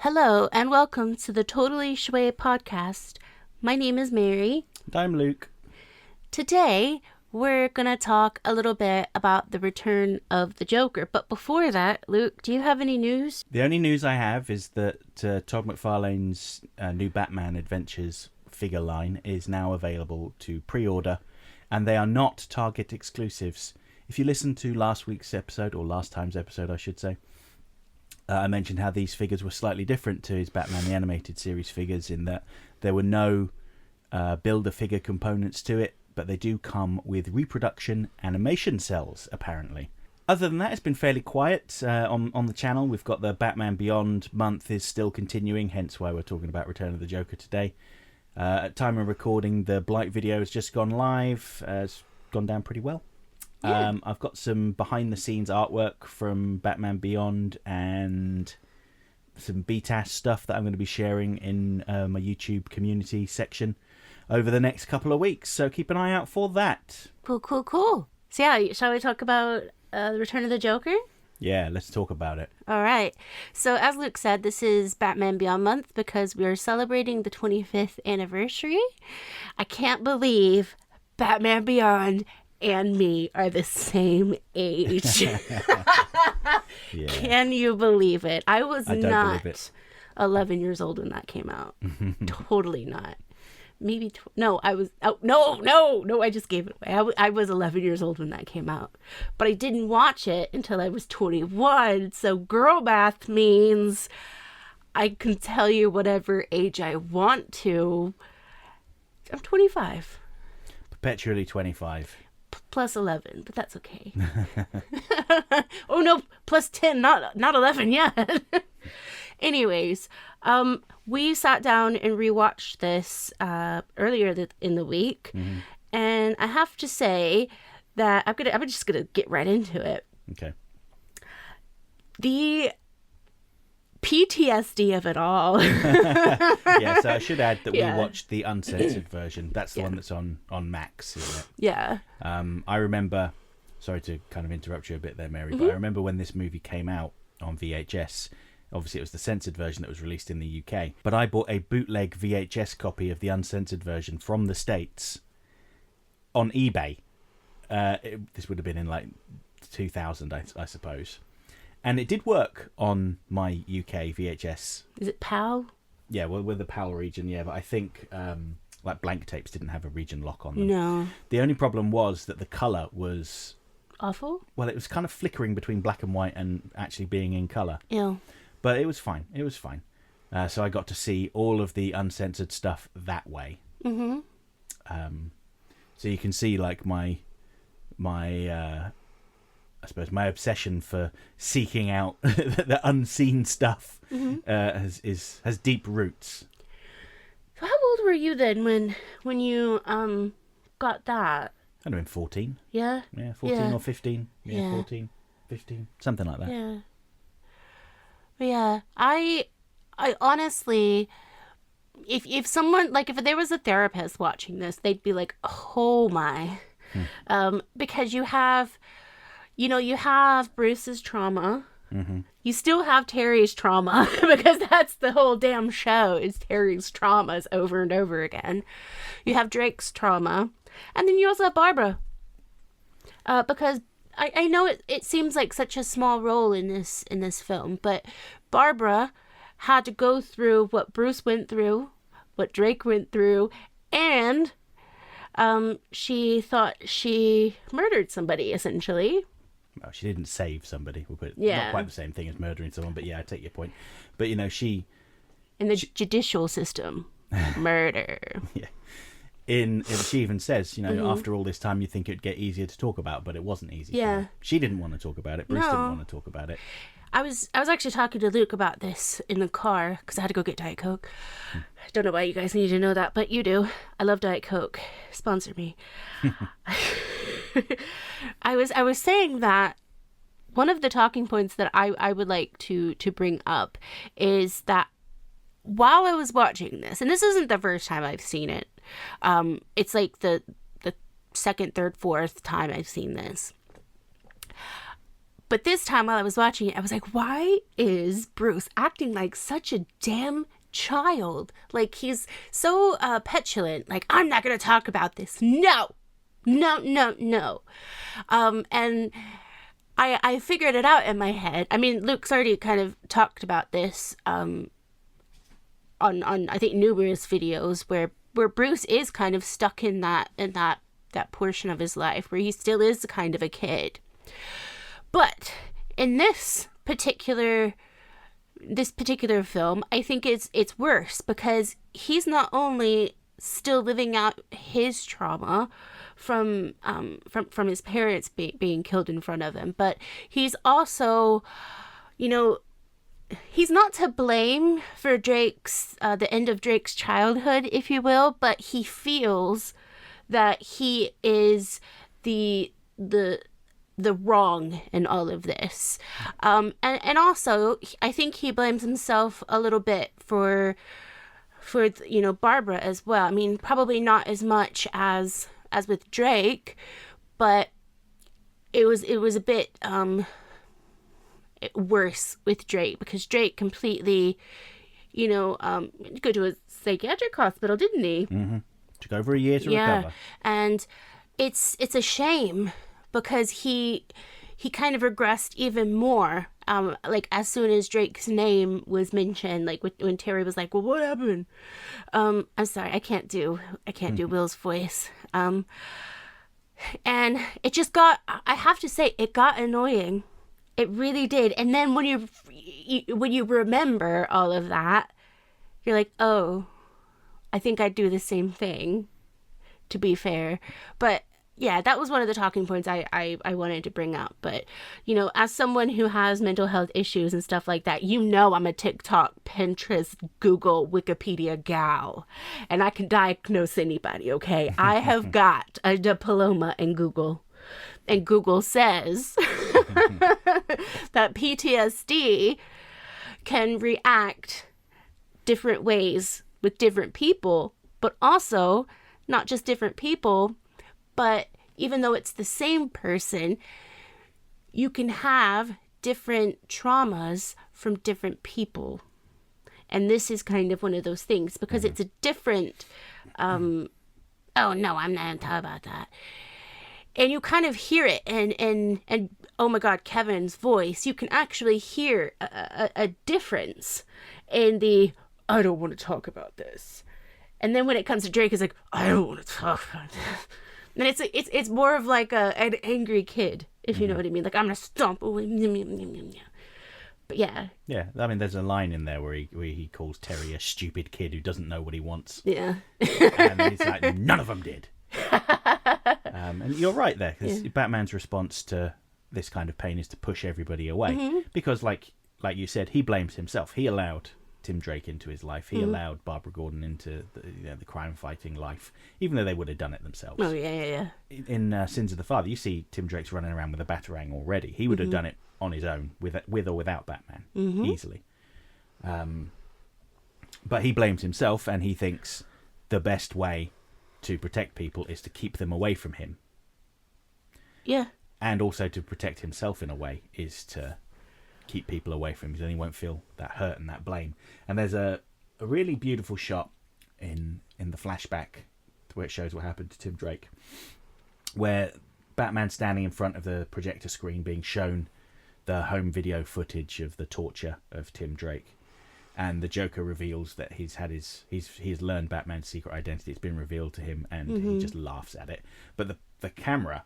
Hello and welcome to the Totally Schway podcast. My name is Mary. And I'm Luke. Today, we're going to talk a little bit about the return of the Joker. But before that, Luke, do you have any news? The only news I have is that Todd McFarlane's new Batman Adventures figure line is now available to pre-order, and they are not Target exclusives. If you listen to last week's episode, or last time's episode, I should say, I mentioned how these figures were slightly different to his Batman the Animated Series figures in that there were no Build-A-Figure components to it, but they do come with reproduction animation cells, apparently. Other than that, it's been fairly quiet on the channel. We've got the Batman Beyond month is still continuing, hence why we're talking about Return of the Joker today. At time of recording, the Blight video has just gone live. It's gone down pretty well. Yeah. I've got some behind-the-scenes artwork from Batman Beyond and some BTAS stuff that I'm going to be sharing in my YouTube community section over the next couple of weeks. So keep an eye out for that. Cool. So yeah, shall we talk about the Return of the Joker? Yeah, let's talk about it. All right. So as Luke said, this is Batman Beyond month because we are celebrating the 25th anniversary. I can't believe Batman Beyond and me are the same age. Yeah. Can you believe it? I was not believe it. 11 years old when that came out. Totally not. Maybe no, I was no, I just gave it away. I was 11 years old when that came out, but I didn't watch it until I was 21. So girl math means I can tell you whatever age I want to. I'm 25. Perpetually 25. Plus 11, but that's okay. Oh no, plus 10, not 11 yet. Anyways, we sat down and rewatched this earlier in the week, and I have to say that I'm just gonna get right into it. Okay. The PTSD of it all. Yeah, so I should add that we watched the uncensored version. That's the one that's on Max, isn't it? Yeah. I remember, sorry to kind of interrupt you a bit there, Mary, but I remember when this movie came out on VHS. Obviously, it was the censored version that was released in the UK. But I bought a bootleg VHS copy of the uncensored version from the States on eBay. This would have been in like 2000, I suppose. And it did work on my UK VHS. Is it PAL? Yeah, well, with the PAL region, yeah. But I think like blank tapes didn't have a region lock on them. No. The only problem was that the colour was... awful? Well, it was kind of flickering between black and white and actually being in colour. Ew. But it was fine. So I got to see all of the uncensored stuff that way. Mm-hmm. So you can see like my I suppose my obsession for seeking out the unseen stuff has deep roots. So how old were you then when you got that? I'd have been 14. Yeah? Yeah, 14 or 15. Yeah. 14, 15, something like that. Yeah. Yeah. I honestly, if someone, like, if there was a therapist watching this, they'd be like, oh my. Because you have Bruce's trauma. Mm-hmm. You still have Terry's trauma because that's the whole damn show is Terry's traumas over and over again. You have Drake's trauma. And then you also have Barbara. Because I know it seems like such a small role in this film, but Barbara had to go through what Bruce went through, what Drake went through, and she thought she murdered somebody, essentially. Well, she didn't save somebody. We'll put not quite the same thing as murdering someone, but yeah, I take your point. But she in the judicial system, murder. Yeah. She even says, after all this time, you think it'd get easier to talk about, but it wasn't easy. Yeah. She didn't want to talk about it. Bruce didn't want to talk about it. I was actually talking to Luke about this in the car because I had to go get Diet Coke. I don't know why you guys need to know that, but you do. I love Diet Coke. Sponsor me. I was saying that one of the talking points that I would like to bring up is that while I was watching this, and this isn't the first time I've seen it, it's like the second, third, fourth time I've seen this. But this time while I was watching it, I was like, why is Bruce acting like such a damn child? Like, he's so petulant. Like, I'm not going to talk about this. No. No. And I figured it out in my head. I mean, Luke's already kind of talked about this on I think numerous videos where Bruce is kind of stuck in that portion of his life where he still is kind of a kid. But in this particular film, I think it's worse because he's not only still living out his trauma from his parents being killed in front of him, but he's also, he's not to blame for the end of Drake's childhood, if you will, but he feels that he is the wrong in all of this. And also, I think he blames himself a little bit for Barbara as well. I mean, probably not as much as with Drake, but it was a bit worse with Drake because Drake completely, go to a psychiatric hospital, didn't he? Mm-hmm. Took over a year to recover. And it's a shame because he kind of regressed even more. Like as soon as Drake's name was mentioned, like when Terry was like, "Well, what happened?" I'm sorry, I can't do Will's voice. And it just I have to say, it got annoying. It really did. And then when you remember all of that, you're like, oh, I think I'd do the same thing, to be fair. But yeah, that was one of the talking points I wanted to bring up. But, as someone who has mental health issues and stuff like that, I'm a TikTok, Pinterest, Google, Wikipedia gal. And I can diagnose anybody, okay? I have got a diploma in Google. And Google says that PTSD can react different ways with different people, but also not just different people, but even though it's the same person, you can have different traumas from different people. And this is kind of one of those things because it's a different, oh no, I'm not going to talk about that. And you kind of hear it and oh my God, Kevin's voice, you can actually hear a difference in the, I don't want to talk about this. And then when it comes to Drake, it's like, I don't want to talk about this. And it's more of like an angry kid, if you know what I mean. Like, I'm going to stomp away. But yeah. Yeah, I mean, there's a line in there where he calls Terry a stupid kid who doesn't know what he wants. Yeah. And he's like, none of them did. And you're right there, because Batman's response to this kind of pain is to push everybody away. Because, like you said, he blames himself. He allowed Tim Drake into his life. He allowed Barbara Gordon into the crime-fighting life, even though they would have done it themselves. Oh, yeah. In Sins of the Father, you see Tim Drake's running around with a batarang already. He would have done it on his own, with or without Batman, easily. But he blames himself, and he thinks the best way to protect people is to keep them away from him. Yeah. And also to protect himself in a way is to keep people away from him, because then he won't feel that hurt and that blame. And there's a really beautiful shot in the flashback where it shows what happened to Tim Drake, where Batman's standing in front of the projector screen being shown the home video footage of the torture of Tim Drake. And the Joker reveals that he's learned Batman's secret identity. It's been revealed to him, and he just laughs at it. But the camera,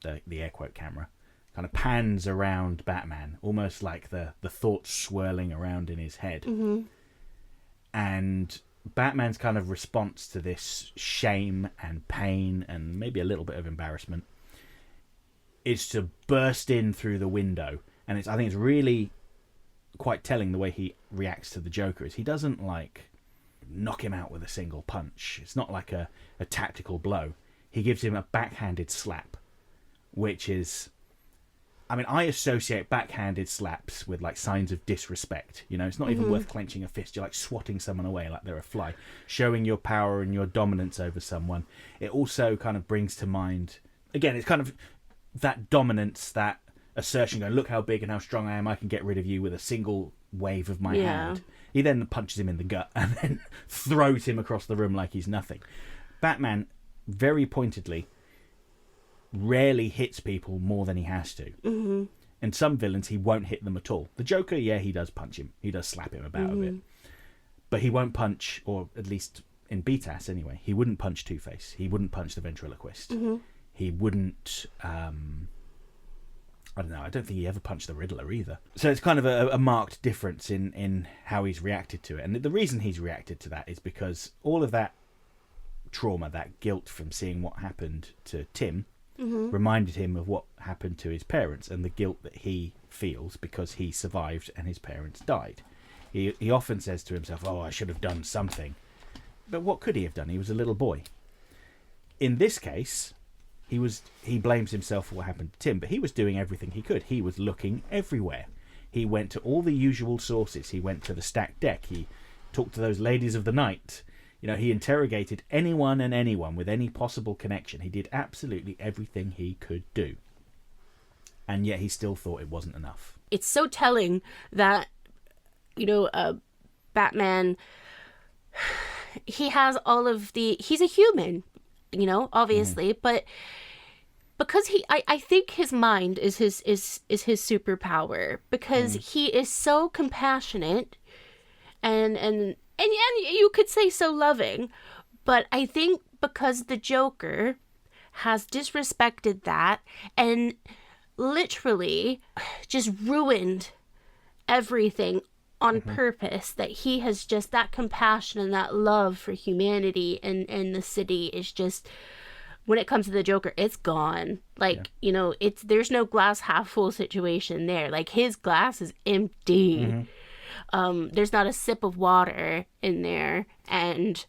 the air quote camera, kind of pans around Batman, almost like the thoughts swirling around in his head. And Batman's kind of response to this shame and pain and maybe a little bit of embarrassment is to burst in through the window. And I think it's really quite telling the way he reacts to the Joker. Is he doesn't knock him out with a single punch. It's not like a tactical blow. He gives him a backhanded slap, which is, I mean, I associate backhanded slaps with signs of disrespect. It's not even worth clenching a fist. You're swatting someone away like they're a fly, showing your power and your dominance over someone. It also kind of brings to mind, again, it's kind of that dominance, that assertion, going, look how big and how strong I am, I can get rid of you with a single wave of my hand. He then punches him in the gut and then throws him across the room like he's nothing. Batman, very pointedly, rarely hits people more than he has to. Mm-hmm. And some villains, he won't hit them at all. The Joker, yeah, he does punch him. He does slap him about a bit. But he won't punch, or at least in BTAS anyway, he wouldn't punch Two-Face. He wouldn't punch the ventriloquist. He wouldn't... I don't know, I don't think he ever punched the Riddler either. So it's kind of a marked difference in how he's reacted to it. And the reason he's reacted to that is because all of that trauma, that guilt from seeing what happened to Tim, reminded him of what happened to his parents and the guilt that he feels because he survived and his parents died. He often says to himself, oh, I should have done something. But what could he have done? He was a little boy. In this case, he blames himself for what happened to Tim, but he was doing everything he could. He was looking everywhere. He went to all the usual sources. He went to the stacked deck. He talked to those ladies of the night. You know, he interrogated anyone and anyone with any possible connection. He did absolutely everything he could do. And yet he still thought it wasn't enough. It's so telling that, you know, Batman, he has all of he's a human, you know, obviously, but because I think his mind is his superpower, because he is so compassionate and you could say so loving, but I think because the Joker has disrespected that and literally just ruined everything on purpose, that he has just, that compassion and that love for humanity and the city is just, when it comes to the Joker, it's gone. Like, you know, there's no glass half full situation there. Like, his glass is empty. There's not a sip of water in there. And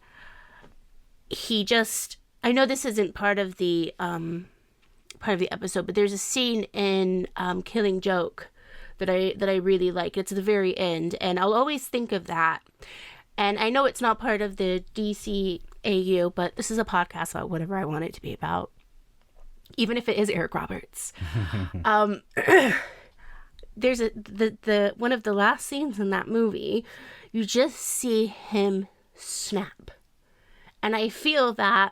he just, I know this isn't part of the episode, but there's a scene in Killing Joke that I really like. It's the very end, and I'll always think of that. And I know it's not part of the DCAU, but this is a podcast about whatever I want it to be about, even if it is Eric Roberts. There's the one of the last scenes in that movie, you just see him snap, and I feel that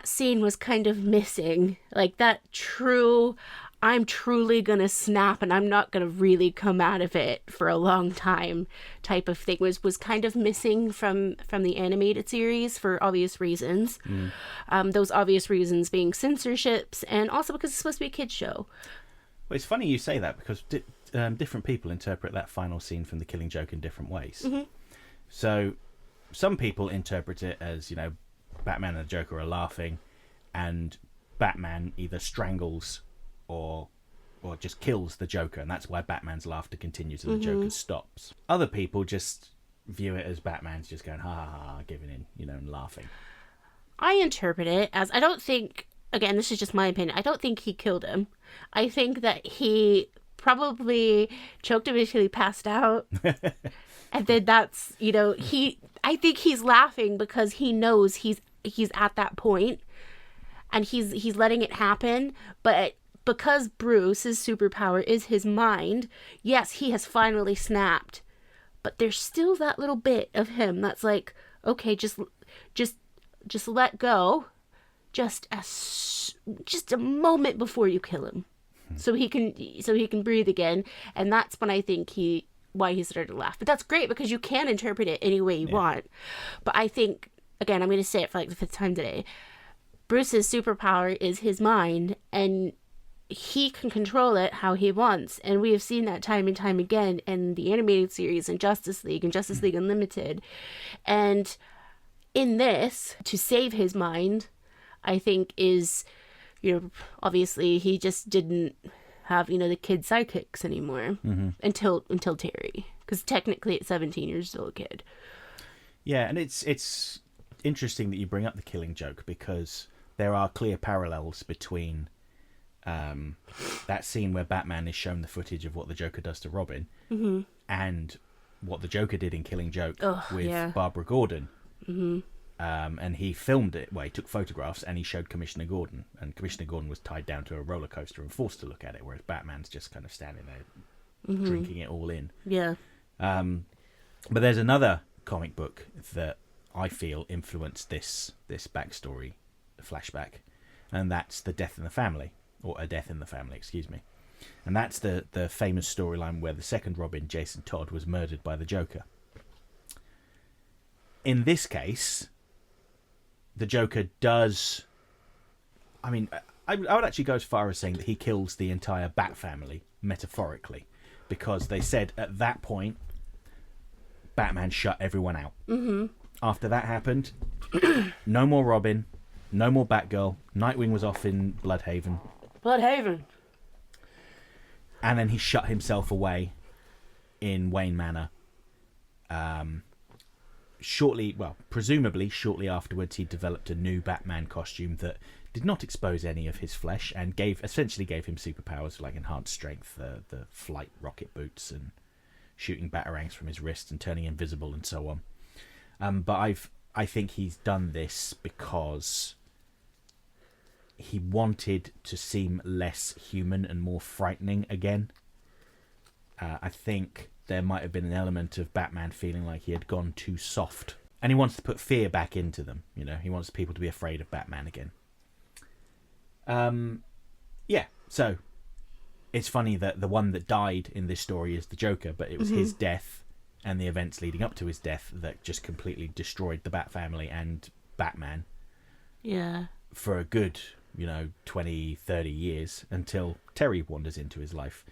scene was kind of missing, like that true, I'm truly gonna snap and I'm not gonna really come out of it for a long time type of thing was kind of missing from the animated series for obvious reasons. Those obvious reasons being censorships, and also because it's supposed to be a kid's show. Well, it's funny you say that, because different people interpret that final scene from The Killing Joke in different ways. So some people interpret it as, you know, Batman and the Joker are laughing and Batman either strangles or just kills the Joker, and that's why Batman's laughter continues and the Joker stops. Other people just view it as Batman's just going, ha ha ha, giving in, you know, and laughing. I interpret it as, I don't think, again, this is just my opinion, I don't think he killed him. I think that he probably choked him until he passed out. And then that's, you know, I think he's laughing because he knows he's at that point and he's letting it happen, but because Bruce's superpower is his mind, yes, he has finally snapped, but there's still that little bit of him that's like, okay, just let go, just a moment before you kill him, so he can breathe again. And that's when I think why he started to laugh. But that's great, because you can interpret it any way you want. But I think, again, I'm going to say it for like the 5th time today, Bruce's superpower is his mind, and he can control it how he wants. And we have seen that time and time again in the animated series and Justice League and Justice League Unlimited. And in this, to save his mind, I think is, you know, obviously he just didn't have, you know, the kid sidekicks anymore until Terry, because technically at 17 you're still a kid. Yeah, and it's interesting that you bring up The Killing Joke, because there are clear parallels between that scene where Batman is shown the footage of what the Joker does to Robin and what the Joker did in Killing Joke with Barbara Gordon. And he filmed it. Well, he took photographs and he showed Commissioner Gordon. And Commissioner Gordon was tied down to a roller coaster and forced to look at it, whereas Batman's just kind of standing there drinking it all in. Yeah. But there's another comic book that I feel influenced this backstory flashback, and that's The Death in the Family, or A Death in the Family, excuse me. And that's the famous storyline where the second Robin, Jason Todd, was murdered by the Joker. In this case, the Joker does... I mean, I would actually go as far as saying that he kills the entire Bat family, metaphorically, because they said at that point, Batman shut everyone out. Mm-hmm. After that happened, no more Robin, no more Batgirl, Nightwing was off in Bloodhaven. Bloodhaven. And then he shut himself away in Wayne Manor. Presumably shortly afterwards, he developed a new Batman costume that did not expose any of his flesh and essentially gave him superpowers like enhanced strength, the flight rocket boots, and shooting batarangs from his wrist and turning invisible and so on. But I think he's done this because he wanted to seem less human and more frightening again. I think there might have been an element of Batman feeling like he had gone too soft. And he wants to put fear back into them. You know, he wants people to be afraid of Batman again. So it's funny that the one that died in this story is the Joker, but it was his death and the events leading up to his death that just completely destroyed the Bat family and Batman. Yeah. For a good... 20, 30 years until Terry wanders into his life.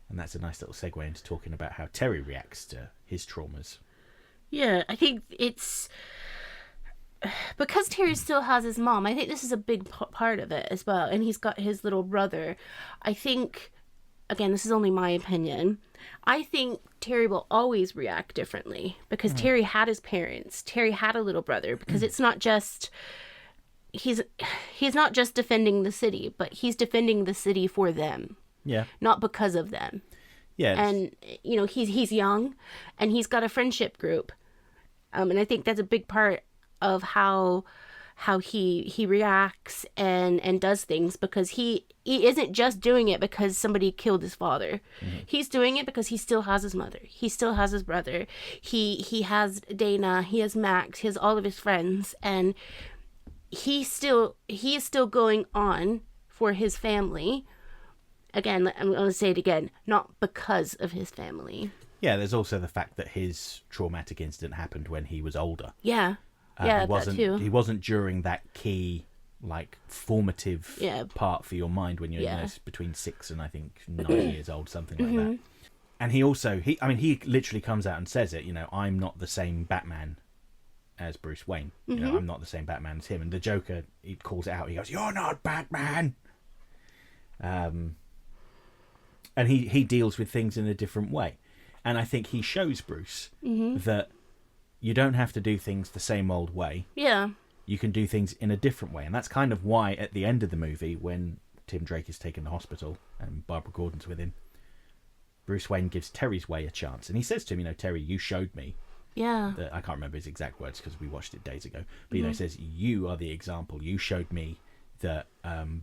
And that's a nice little segue into talking about how Terry reacts to his traumas. Yeah, I think it's... Because Terry still has his mom, I think this is a big part of it as well. And he's got his little brother. I think, again, this is only my opinion, I think Terry will always react differently. Because Terry had his parents. Terry had a little brother. Because it's not just... He's not just defending the city, but he's defending the city for them. Yeah. Not because of them. Yeah. And he's young, and he's got a friendship group, and I think that's a big part of how he reacts and does things, because he isn't just doing it because somebody killed his father. Mm-hmm. He's doing it because he still has his mother. He still has his brother. He has Dana. He has Max. He has all of his friends, and he is still going on for his family. Again, I'm going to say it again, not because of his family. Yeah, there's also the fact that his traumatic incident happened when he was older. Yeah, that too. He wasn't during that key, formative part for your mind when you're between 6 and I think 9 years old, something like that. And he literally comes out and says it. I'm not the same Batman as Bruce Wayne. I'm not the same Batman as him. And the Joker, he calls it out. He goes, "You're not Batman." And he deals with things in a different way. And I think he shows Bruce that you don't have to do things the same old way. Yeah. You can do things in a different way. And that's kind of why at the end of the movie, when Tim Drake is taken to hospital and Barbara Gordon's with him, Bruce Wayne gives Terry's way a chance. And he says to him, Terry, you showed me. Yeah. I can't remember his exact words because we watched it days ago. But, he says, you are the example. You showed me that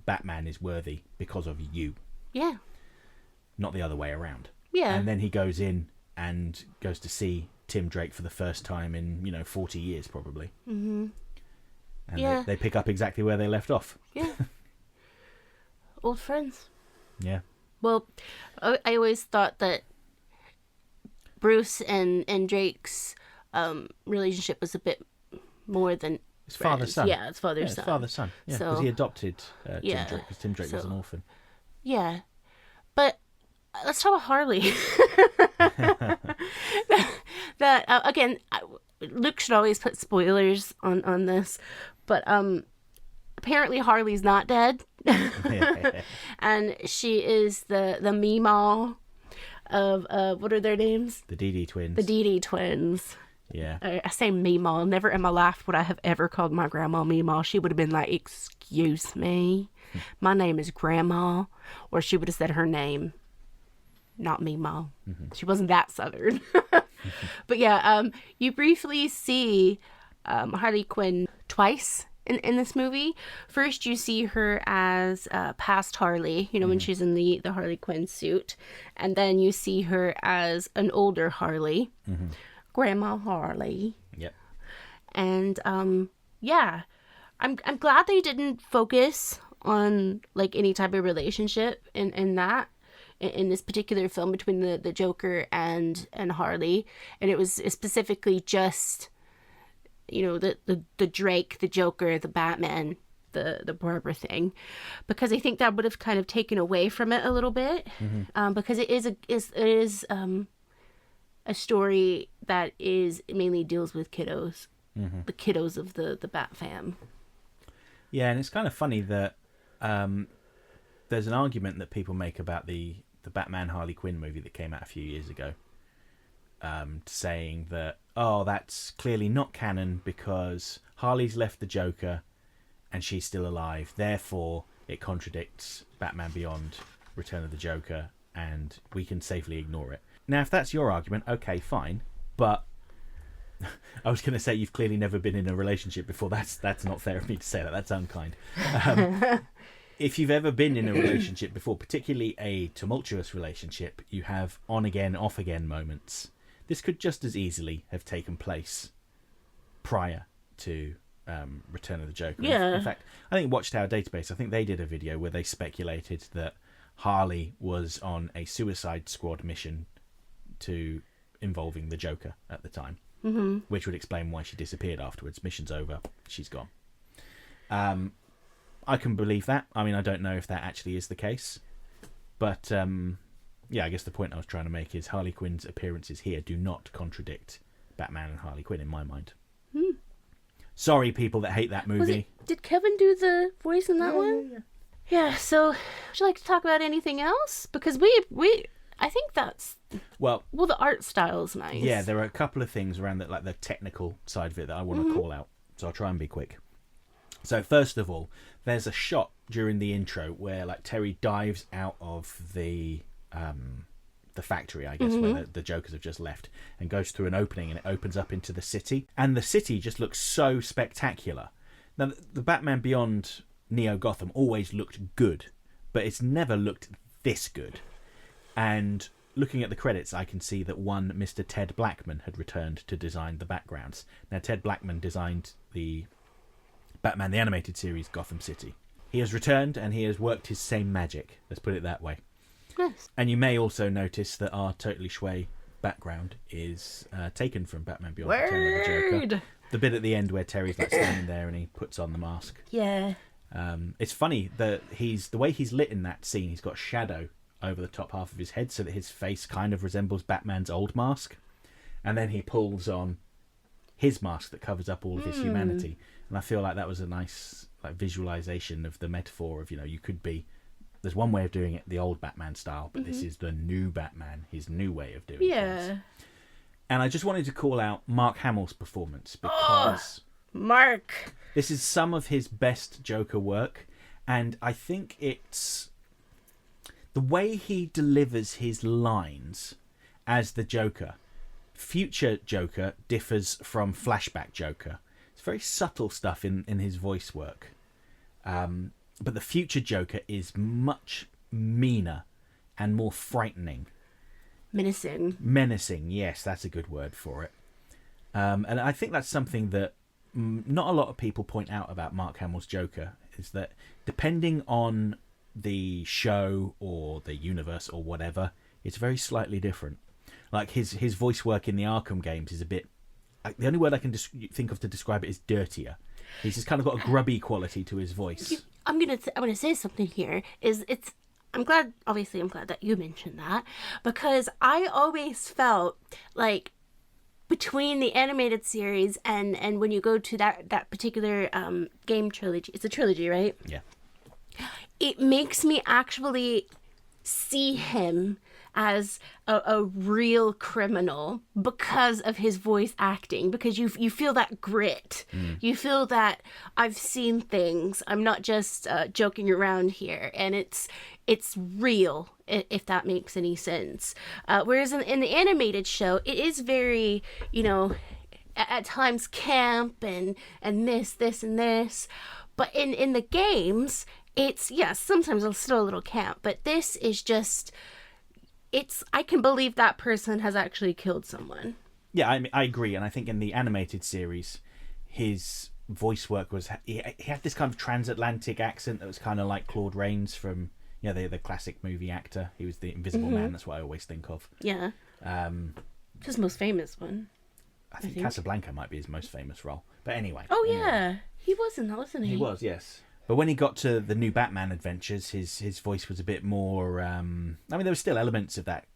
Batman is worthy because of you. Yeah. Not the other way around. Yeah. And then he goes in and goes to see Tim Drake for the first time in, 40 years probably. Mm-hmm. And they pick up exactly where they left off. Yeah. Old friends. Yeah. Well, I always thought that Bruce and Drake's relationship was a bit more than it's father-son. Yeah, it's father-son. It's father-son. Yeah, because he adopted Tim Drake, because Tim Drake was an orphan. Yeah. But let's talk about Harley. Again, Luke should always put spoilers on this, but apparently Harley's not dead. And she is the Meemaw of what are their names? The Dee twins. The Dee twins. Yeah. I say Meemaw. Never in my life would I have ever called my grandma Meemaw. She would have been like, "Excuse me, my name is Grandma," or she would have said her name, not Meemaw. Mm-hmm. She wasn't that Southern. But yeah, you briefly see Harley Quinn twice in this movie. First, you see her as past Harley, when she's in the Harley Quinn suit. And then you see her as an older Harley, Grandma Harley. Yep. And yeah, I'm glad they didn't focus on like any type of relationship in this particular film between the Joker and Harley, and it was specifically just the Drake, the Joker, the Batman, the Barbara thing, because I think that would have kind of taken away from it a little bit, because it is a story that mainly deals with kiddos, the kiddos of the Bat fam. Yeah, and it's kind of funny that there's an argument that people make about the Batman Harley Quinn movie that came out a few years ago, saying that, that's clearly not canon because Harley's left the Joker and she's still alive, therefore it contradicts Batman Beyond, Return of the Joker, and we can safely ignore it. Now, if that's your argument, okay, fine, but I was going to say you've clearly never been in a relationship before. That's not fair of me to say that. That's unkind. If you've ever been in a relationship before, particularly a tumultuous relationship, you have on-again, off-again moments. This could just as easily have taken place prior to Return of the Joker. Yeah. In fact, I think Watchtower Database, I think they did a video where they speculated that Harley was on a Suicide Squad mission involving the Joker at the time, which would explain why she disappeared afterwards. Mission's over, she's gone. I can believe that. I mean, I don't know if that actually is the case, but I guess the point I was trying to make is Harley Quinn's appearances here do not contradict Batman and Harley Quinn in my mind. Sorry, people that hate that movie. Did Kevin do the voice in that one? Yeah. So, would you like to talk about anything else? Because I think that's the art style is nice. Yeah, there are a couple of things around the technical side of it that I want to call out. So I'll try and be quick. So first of all, there's a shot during the intro where Terry dives out of the factory, I guess, where the Jokers have just left, and goes through an opening, and it opens up into the city, and the city just looks so spectacular. Now, the Batman Beyond Neo Gotham always looked good, but it's never looked this good. And looking at the credits, I can see that one Mr. Ted Blackman had returned to design the backgrounds. Now, Ted Blackman designed the Batman the Animated Series Gotham City. He has returned and he has worked his same magic. Let's put it that way. Yes. And you may also notice that our Totally Schway background is taken from Batman Beyond Return of the Joker. The bit at the end where Terry's standing there and he puts on the mask. Yeah. It's funny that the way he's lit in that scene, he's got shadow over the top half of his head so that his face kind of resembles Batman's old mask. And then he pulls on his mask that covers up all of his humanity. And I feel like that was a nice visualization of the metaphor of, you could be... There's one way of doing it, the old Batman style, but this is the new Batman, his new way of doing things. And I just wanted to call out Mark Hamill's performance because... Mark! This is some of his best Joker work, and I think it's... The way he delivers his lines as the Joker. Future Joker differs from flashback Joker. It's very subtle stuff in his voice work. But the future Joker is much meaner and more frightening. Menacing, yes, that's a good word for it. And I think that's something that not a lot of people point out about Mark Hamill's Joker, is that depending on the show or the universe or whatever, it's very slightly different. Like his voice work in the Arkham games is a bit... The only word I can think of to describe it is dirtier. He's just kind of got a grubby quality to his voice. I'm gonna say something here. I'm glad that you mentioned that, because I always felt like between the animated series and when you go to that particular game trilogy, it's a trilogy, right? Yeah. It makes me actually see him as a real criminal because of his voice acting, because you feel that grit. You feel that I've seen things. I'm not just joking around here, and it's real, if that makes any sense. Whereas in the animated show, it is very, at times camp and this and this. But in the games, it's, yes, sometimes it's still a little camp. But this is just, I can believe that person has actually killed someone. Yeah, I agree. And I think in the animated series, his voice work was, he had this kind of transatlantic accent that was kind of like Claude Rains from, the classic movie actor. He was the Invisible Man. That's what I always think of. Yeah. His most famous one. I think Casablanca might be his most famous role. But anyway. Oh, yeah. He was in that, wasn't he? He was, yes. But when he got to the new Batman adventures, his voice was a bit more... there were still elements of that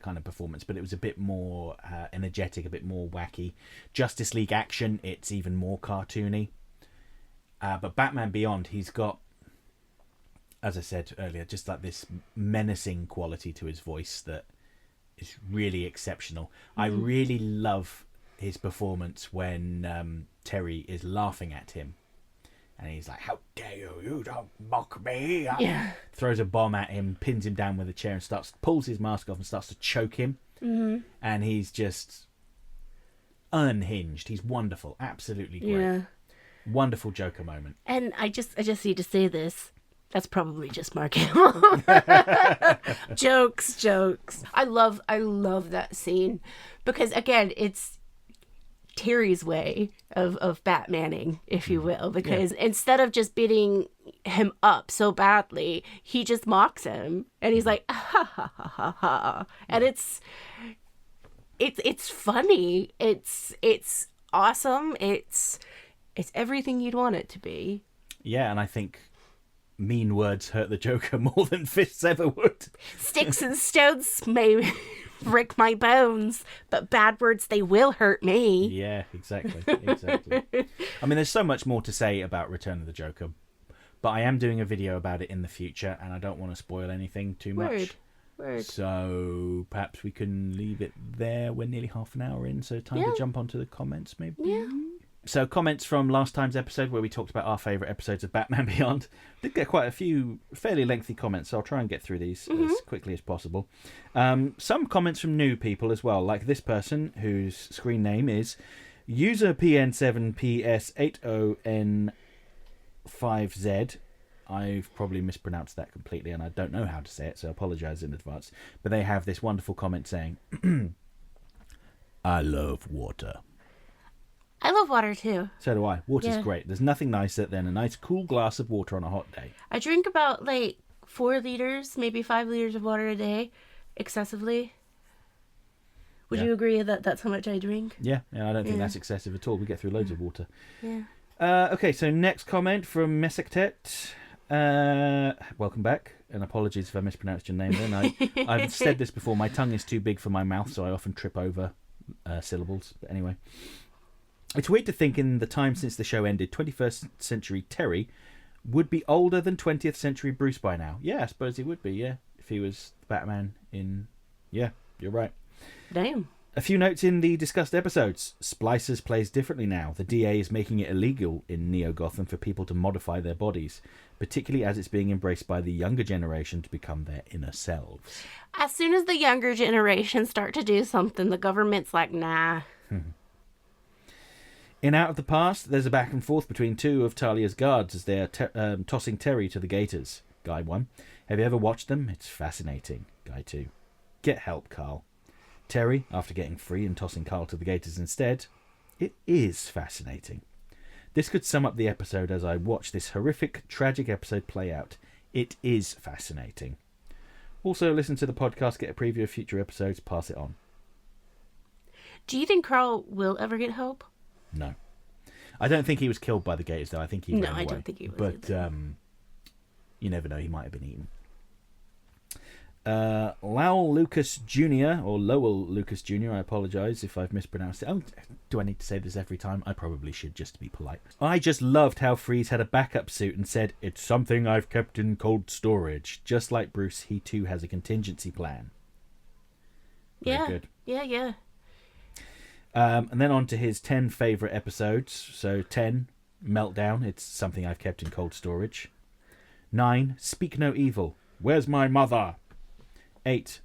kind of performance, but it was a bit more energetic, a bit more wacky. Justice League Action, it's even more cartoony. But Batman Beyond, he's got, as I said earlier, just like this menacing quality to his voice that is really exceptional. I really love his performance when Terry is laughing at him. And he's like, "How dare you? You don't mock me!" Yeah. Throws a bomb at him, pins him down with a chair, and pulls his mask off and starts to choke him. Mm-hmm. And he's just unhinged. He's wonderful, absolutely great. Yeah. Wonderful Joker moment. And I just need to say this. That's probably just Mark Hamill. Jokes. I love that scene because again, it's Terry's way of Batmaning, if you will, because instead of just beating him up so badly, he just mocks him and he's like, ha ha ha ha ha. And it's funny. It's awesome. It's everything you'd want it to be. Yeah, and I think mean words hurt the Joker more than fists ever would. Sticks and stones may break my bones, but bad words, they will hurt me. Yeah, exactly. I mean, there's so much more to say about Return of the Joker, but I am doing a video about it in the future, and I don't want to spoil anything too much. Word. So perhaps we can leave it there. We're nearly half an hour in, so time to jump onto the comments, maybe. Yeah. So comments from last time's episode where we talked about our favourite episodes of Batman Beyond. Did get quite a few fairly lengthy comments, so I'll try and get through these as quickly as possible. Some comments from new people as well, like this person whose screen name is user PN7PS80N5Z. I've probably mispronounced that completely and I don't know how to say it, so I apologise in advance. But they have this wonderful comment saying, I love water. I love water too. So do I. Water's great. There's nothing nicer than a nice cool glass of water on a hot day. I drink about 4 liters, maybe 5 liters of water a day, excessively. Would you agree that that's how much I drink? Yeah, I don't think that's excessive at all. We get through loads of water. Yeah. Okay, so next comment from Mesektet. Welcome back, and apologies if I mispronounced your name then. I've said this before, my tongue is too big for my mouth, so I often trip over syllables. But anyway. It's weird to think in the time since the show ended, 21st century Terry would be older than 20th century Bruce by now. Yeah, I suppose he would be, yeah. If he was Batman in... Yeah, you're right. Damn. A few notes in the discussed episodes. Splicers plays differently now. The DA is making it illegal in Neo-Gotham for people to modify their bodies, particularly as it's being embraced by the younger generation to become their inner selves. As soon as the younger generation start to do something, the government's like, nah. In Out of the Past, there's a back and forth between two of Talia's guards as they are tossing Terry to the Gators. Guy 1. Have you ever watched them? It's fascinating. Guy 2. Get help, Carl. Terry, after getting free and tossing Carl to the Gators instead. It is fascinating. This could sum up the episode as I watch this horrific, tragic episode play out. It is fascinating. Also, listen to the podcast, get a preview of future episodes, pass it on. Do you think Carl will ever get help? No. I don't think he was killed by the Gators, though. I think he ran away. No, I don't think he was. But you never know. He might have been eaten. Lowell Lucas Jr. or Lowell Lucas Jr. I apologise if I've mispronounced it. Oh, do I need to say this every time? I probably should, just to be polite. I just loved how Freeze had a backup suit and said, "It's something I've kept in cold storage." Just like Bruce, he too has a contingency plan. Very good. Yeah. And then on to his 10 favourite episodes. So 10, Meltdown. It's something I've kept in cold storage. 9, Speak No Evil. Where's my mother? 8,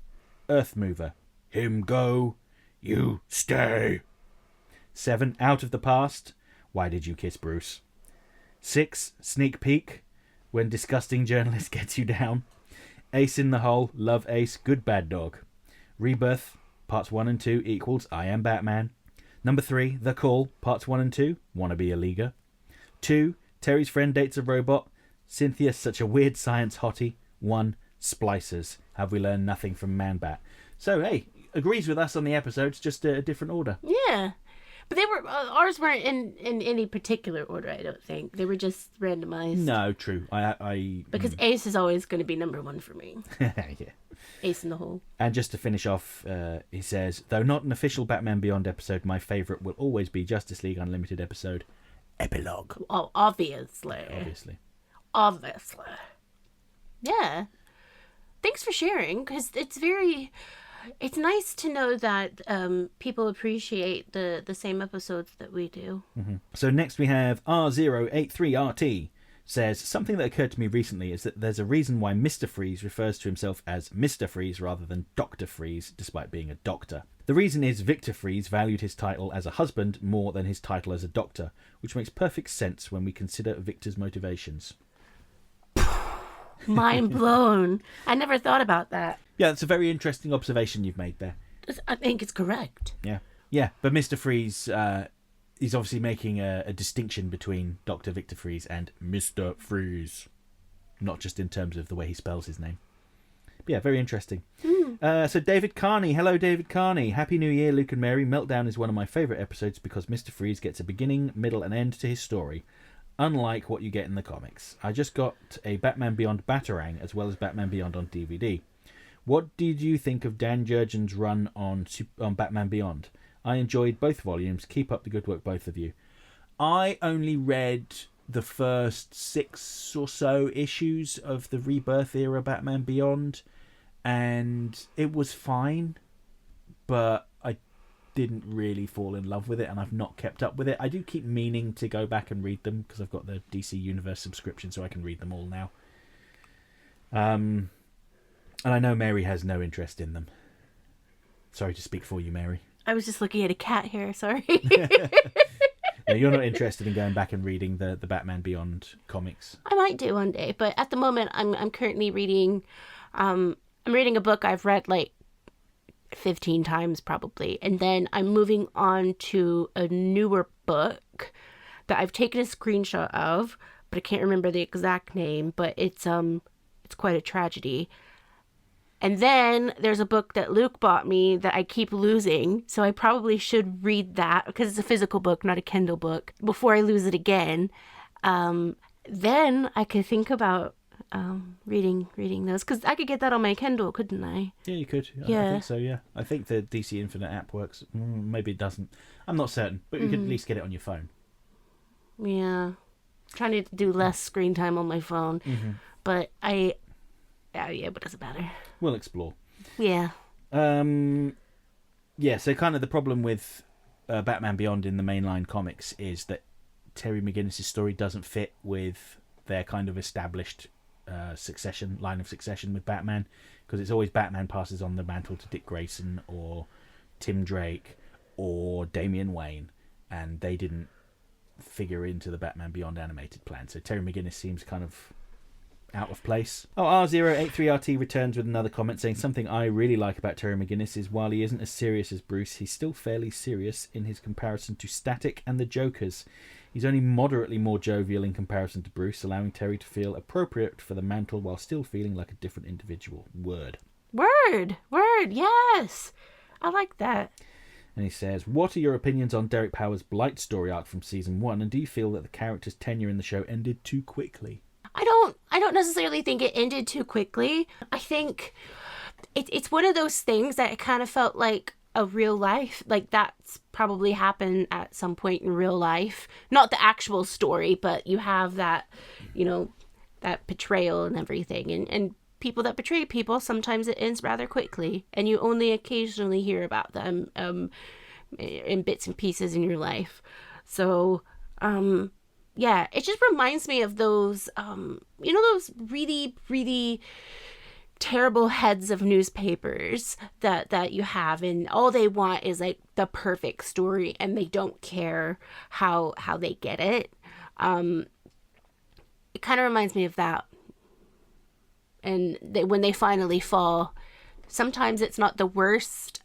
Earth Mover. Him go, you stay. 7. Out of the past. Why did you kiss Bruce? 6. Sneak peek. When disgusting journalist gets you down. Ace in the hole. Love Ace. Good bad dog. Rebirth. Parts 1 and 2 equals I am Batman. Number 3. The Call. Parts 1 and 2. Wanna be a leaguer. 2. Terry's friend dates a robot. Cynthia's such a weird science hottie. 1. Splicers. Have we learned nothing from Man-Bat? So, hey, agrees with us on the episodes, just a different order. Yeah. But they were ours weren't in any particular order, I don't think. They were just randomized. No, true. Because Ace is always going to be number 1 for me. Yeah. Ace in the hole. And just to finish off, he says, though not an official Batman Beyond episode, my favourite will always be Justice League Unlimited episode, Epilogue. Oh, obviously. Obviously. Yeah. Thanks for sharing, because it's nice to know that people appreciate the same episodes that we do. Mm-hmm. So next we have R083RT says, something that occurred to me recently is that there's a reason why Mr. Freeze refers to himself as Mr. Freeze rather than Dr. Freeze, despite being a doctor. The reason is Victor Freeze valued his title as a husband more than his title as a doctor, which makes perfect sense when we consider Victor's motivations. Mind blown. I never thought about that. Yeah, that's a very interesting observation you've made there. I think it's correct. Yeah, but Mr. Freeze, he's obviously making a distinction between Dr. Victor Freeze and Mr. Freeze. Not just in terms of the way he spells his name. But yeah, very interesting. So David Carney. Hello, David Carney. Happy New Year, Luke and Mary. Meltdown is one of my favourite episodes because Mr. Freeze gets a beginning, middle and end to his story. Unlike what you get in the comics. I just got a Batman Beyond Batarang as well as Batman Beyond on DVD. What did you think of Dan Jurgen's run on Batman Beyond? I enjoyed both volumes. Keep up the good work, both of you. I only read the first 6 or so issues of the Rebirth era Batman Beyond, and it was fine, but I didn't really fall in love with it, and I've not kept up with it. I do keep meaning to go back and read them because I've got the DC Universe subscription, so I can read them all now. And I know Mary has no interest in them. Sorry to speak for you, Mary. I was just looking at a cat here, sorry. No, you're not interested in going back and reading the Batman Beyond comics. I might do one day, but at the moment I'm currently reading I'm reading a book I've read like 15 times probably, and then I'm moving on to a newer book that I've taken a screenshot of, but I can't remember the exact name, but it's quite a tragedy. And then there's a book that Luke bought me that I keep losing, so I probably should read that because it's a physical book, not a Kindle book, before I lose it again. Then I could think about reading those, because I could get that on my Kindle, couldn't I? Yeah, you could. Yeah. I think so, yeah. I think the DC Infinite app works. Maybe it doesn't. I'm not certain, but you could at least get it on your phone. Yeah. Trying to do less screen time on my phone. But yeah, but it doesn't matter. We'll explore. Yeah. Yeah, so kind of the problem with Batman Beyond in the mainline comics is that Terry McGinnis' story doesn't fit with their kind of established line of succession with Batman, because it's always Batman passes on the mantle to Dick Grayson or Tim Drake or Damian Wayne, and they didn't figure into the Batman Beyond animated plan. So Terry McGinnis seems kind of out of place. R083RT returns with another comment saying, something I really like about Terry McGinnis is while he isn't as serious as Bruce, he's still fairly serious in his comparison to Static and the Jokers. He's only moderately more jovial in comparison to Bruce, allowing Terry to feel appropriate for the mantle while still feeling like a different individual. Word, yes. I like that. And he says, what are your opinions on Derek Powers' Blight story arc from season 1, and do you feel that the character's tenure in the show ended too quickly? I don't necessarily think it ended too quickly. I think it's one of those things that it kind of felt like a real life, like that's probably happened at some point in real life. Not the actual story, but you have that, that betrayal and everything. And people that betray people, sometimes it ends rather quickly, and you only occasionally hear about them in bits and pieces in your life. So, yeah, it just reminds me of those, those really, really terrible heads of newspapers that you have, and all they want is like the perfect story, and they don't care how they get it. It kind of reminds me of that. And when they finally fall, sometimes it's not the worst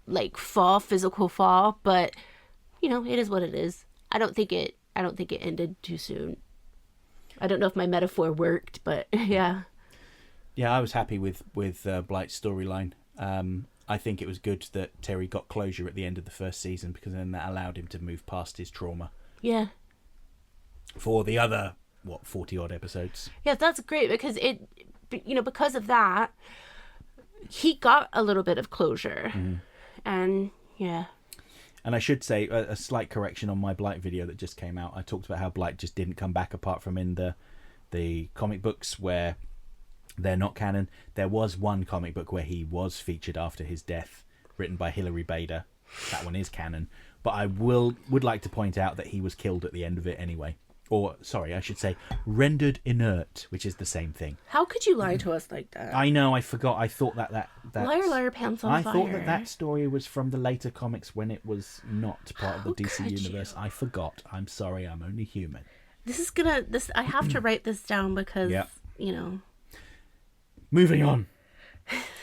like physical fall, but it is what it is. I don't think it ended too soon. I don't know if my metaphor worked, but yeah. Yeah, I was happy with Blight's storyline. I think it was good that Terry got closure at the end of the first season, because then that allowed him to move past his trauma. Yeah. For the other 40 odd episodes. Yeah, that's great, because because of that, he got a little bit of closure. Mm-hmm. And yeah. And I should say a slight correction on my Blight video that just came out. I talked about how Blight just didn't come back, apart from in the comic books where they're not canon. There was one comic book where he was featured after his death, written by Hilary Bader. That one is canon. But I would like to point out that he was killed at the end of it anyway. Or, sorry, I should say, rendered inert, which is the same thing. How could you lie to us like that? I know, I forgot. I thought that liar, liar, pants on fire. I thought that story was from the later comics when it was not part of the DC universe. I forgot. I'm sorry, I'm only human. I have to write this down because, Moving on.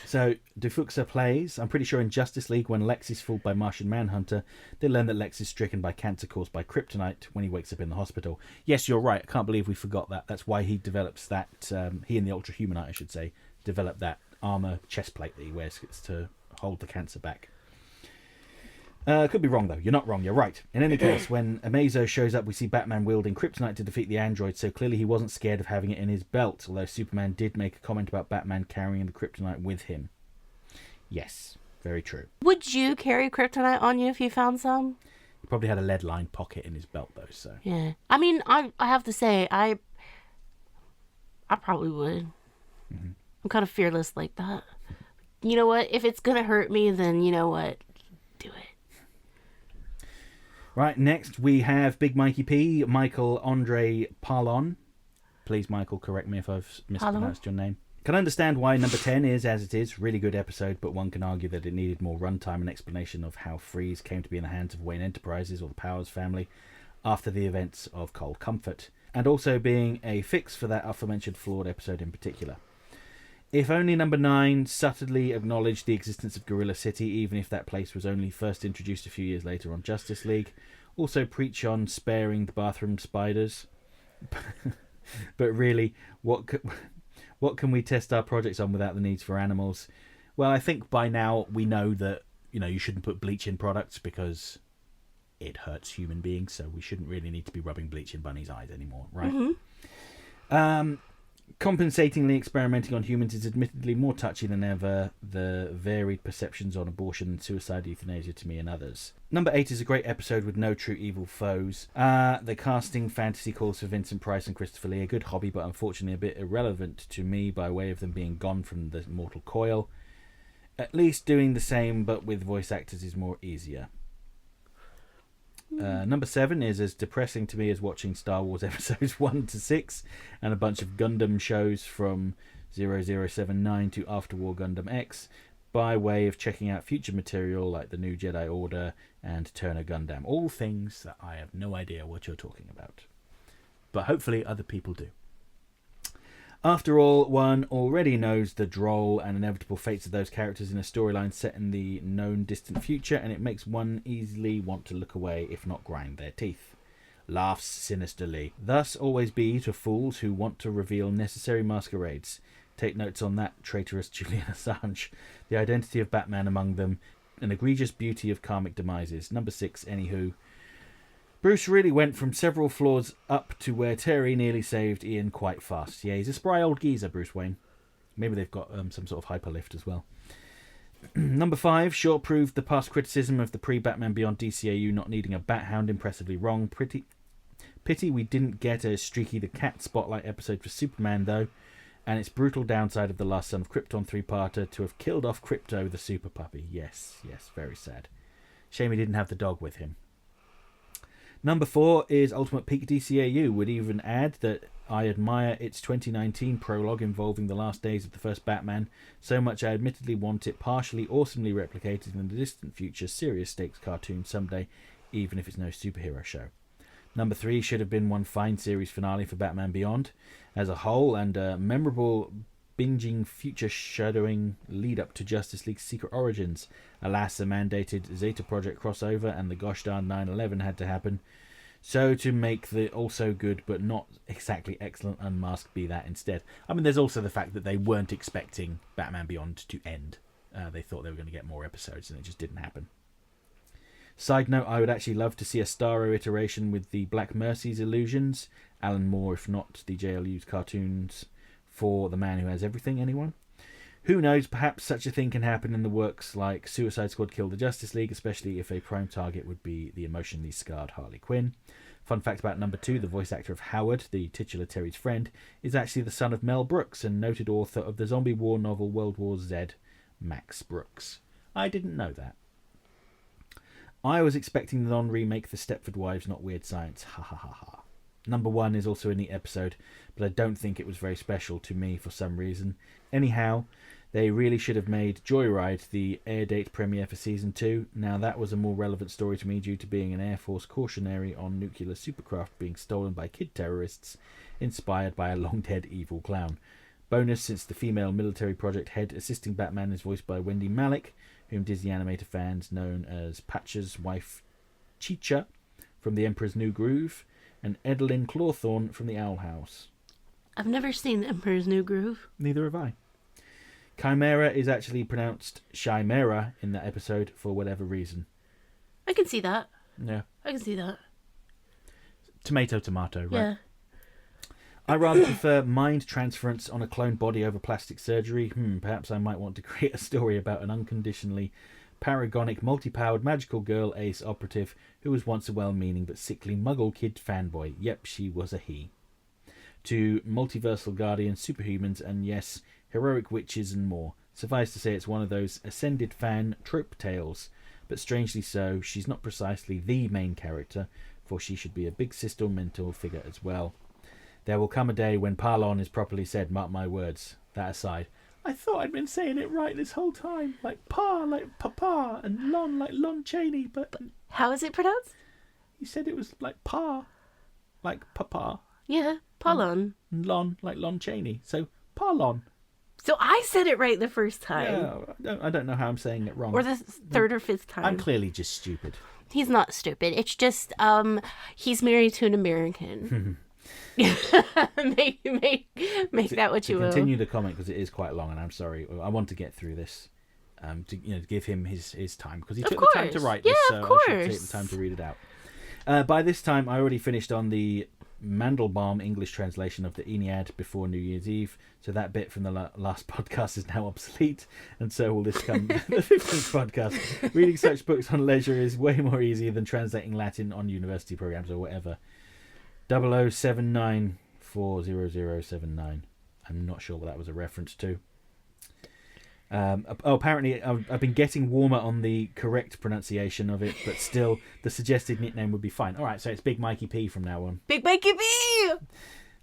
So, Defuxa plays, I'm pretty sure in Justice League, when Lex is fooled by Martian Manhunter, they learn that Lex is stricken by cancer caused by kryptonite when he wakes up in the hospital. Yes, you're right. I can't believe we forgot that. That's why he develops that, he and the Ultra Humanite, I should say, develop that armor chest plate that he wears to hold the cancer back. Could be wrong, though. You're not wrong. You're right. In any case, when Amazo shows up, we see Batman wielding kryptonite to defeat the android, so clearly he wasn't scared of having it in his belt, although Superman did make a comment about Batman carrying the kryptonite with him. Yes, very true. Would you carry kryptonite on you if you found some? He probably had a lead-lined pocket in his belt, though, so... Yeah. I mean, I have to say, I probably would. Mm-hmm. I'm kind of fearless like that. You know what? If it's going to hurt me, then you know what? Do it. Right, next we have Big Mikey P, Michael Andre Parlon. Please, Michael, correct me if I've mispronounced your name. Can understand why number 10 is as it is. Really good episode, but one can argue that it needed more runtime and explanation of how Freeze came to be in the hands of Wayne Enterprises or the Powers family after the events of Cold Comfort, and also being a fix for that aforementioned flawed episode in particular. If only number 9 subtly acknowledged the existence of Gorilla City, even if that place was only first introduced a few years later on Justice League. Also preach on sparing the bathroom spiders. But really, what can we test our projects on without the needs for animals? Well, I think by now we know that you shouldn't put bleach in products because it hurts human beings, so we shouldn't really need to be rubbing bleach in Bunny's eyes anymore, right? Mm-hmm. Compensatingly experimenting on humans is admittedly more touchy than ever. The varied perceptions on abortion and suicide euthanasia to me and others. Number 8 is a great episode with no true evil foes. The casting fantasy calls for Vincent Price and Christopher Lee, a good hobby, but unfortunately a bit irrelevant to me by way of them being gone from the mortal coil. At least doing the same but with voice actors is more easier. Number 7 is as depressing to me as watching Star Wars episodes 1 to 6 and a bunch of Gundam shows from 0079 to After War Gundam X by way of checking out future material like the new Jedi Order and Turner Gundam. All things that I have no idea what you're talking about. But hopefully other people do. After all, one already knows the droll and inevitable fates of those characters in a storyline set in the known distant future, and it makes one easily want to look away, if not grind their teeth. Laughs sinisterly. Thus always be to fools who want to reveal necessary masquerades. Take notes on that, traitorous Julian Assange. The identity of Batman among them, an egregious beauty of karmic demises. Number 6, anywho. Bruce really went from several floors up to where Terry nearly saved Ian quite fast. Yeah, he's a spry old geezer, Bruce Wayne. Maybe they've got some sort of hyperlift as well. Number 5, Shaw proved the past criticism of the pre-Batman Beyond DCAU not needing a Bat-Hound impressively wrong. Pity we didn't get a Streaky the Cat spotlight episode for Superman, though, and its brutal downside of the Last Son of Krypton 3-parter to have killed off Krypto the super puppy. Yes, very sad. Shame he didn't have the dog with him. Number 4 is Ultimate Peak DCAU. Would even add that I admire its 2019 prologue involving the last days of the first Batman so much I admittedly want it partially awesomely replicated in the distant future serious stakes cartoon someday, even if it's no superhero show. Number 3 should have been one fine series finale for Batman Beyond as a whole, and a memorable binging future shadowing lead up to Justice League's Secret Origins. Alas, a mandated Zeta Project crossover and the gosh darn 9/11 had to happen. So to make the also good but not exactly excellent Unmasked be that instead. I mean, there's also the fact that they weren't expecting Batman Beyond to end. They thought they were going to get more episodes and it just didn't happen. Side note, I would actually love to see a Starro iteration with the Black Mercy's illusions. Alan Moore, if not the JLU's cartoons for The Man Who Has Everything, anyone? Who knows, perhaps such a thing can happen in the works like Suicide Squad Kill the Justice League, especially if a prime target would be the emotionally scarred Harley Quinn. Fun fact about number 2, the voice actor of Howard, the titular Terry's friend, is actually the son of Mel Brooks and noted author of the zombie war novel World War Z, Max Brooks. I didn't know that. I was expecting the non-remake The Stepford Wives, not Weird Science. Ha ha ha ha. Number 1 is also a neat episode, but I don't think it was very special to me for some reason. Anyhow, they really should have made Joyride the air date premiere for Season 2. Now that was a more relevant story to me due to being an Air Force cautionary on nuclear supercraft being stolen by kid terrorists, inspired by a long-dead evil clown. Bonus, since the female military project head assisting Batman is voiced by Wendy Malick, whom Disney animator fans known as Patch's wife Chicha from The Emperor's New Groove, and Edelyn Clawthorne from The Owl House. I've never seen The Emperor's New Groove. Neither have I. Chimera is actually pronounced Chimera in that episode for whatever reason. I can see that. Yeah. I can see that. Tomato, tomato, right? Yeah. I rather prefer mind transference on a cloned body over plastic surgery. Perhaps I might want to create a story about an unconditionally paragonic, multi-powered magical girl ace operative who was once a well-meaning but sickly muggle kid fanboy. Yep, she was a he. To multiversal guardians, superhumans, and yes, heroic witches and more. Suffice to say it's one of those ascended fan trope tales, but strangely so, she's not precisely the main character, for she should be a big sister mentor figure as well. There will come a day when Parlon is properly said, mark my words. That aside, I thought I'd been saying it right this whole time. Like Pa, like Papa, and Lon, like Lon Chaney, but... How is it pronounced? You said it was like Pa, like Papa. Yeah, Parlon. And Lon, like Lon Chaney. So, Parlon. So I said it right the first time. Yeah, I don't know how I'm saying it wrong. Or the third or fifth time. I'm clearly just stupid. He's not stupid. It's just, he's married to an American. make that what you will. Continue the comment because it is quite long, and I'm sorry. I want to get through this. To give him his time because he took the time to write this, so I should take the time to read it out. By this time, I already finished on the Mandelbaum English translation of the Aeneid before New Year's Eve, so that bit from the last podcast is now obsolete, and so will this come the 15th podcast. Reading such books on leisure is way more easy than translating Latin on university programs or whatever. 0079400079. I'm not sure what that was a reference to. Apparently I've been getting warmer on the correct pronunciation of it, but still the suggested nickname would be fine. Alright, so it's Big Mikey P from now on. Big Mikey P!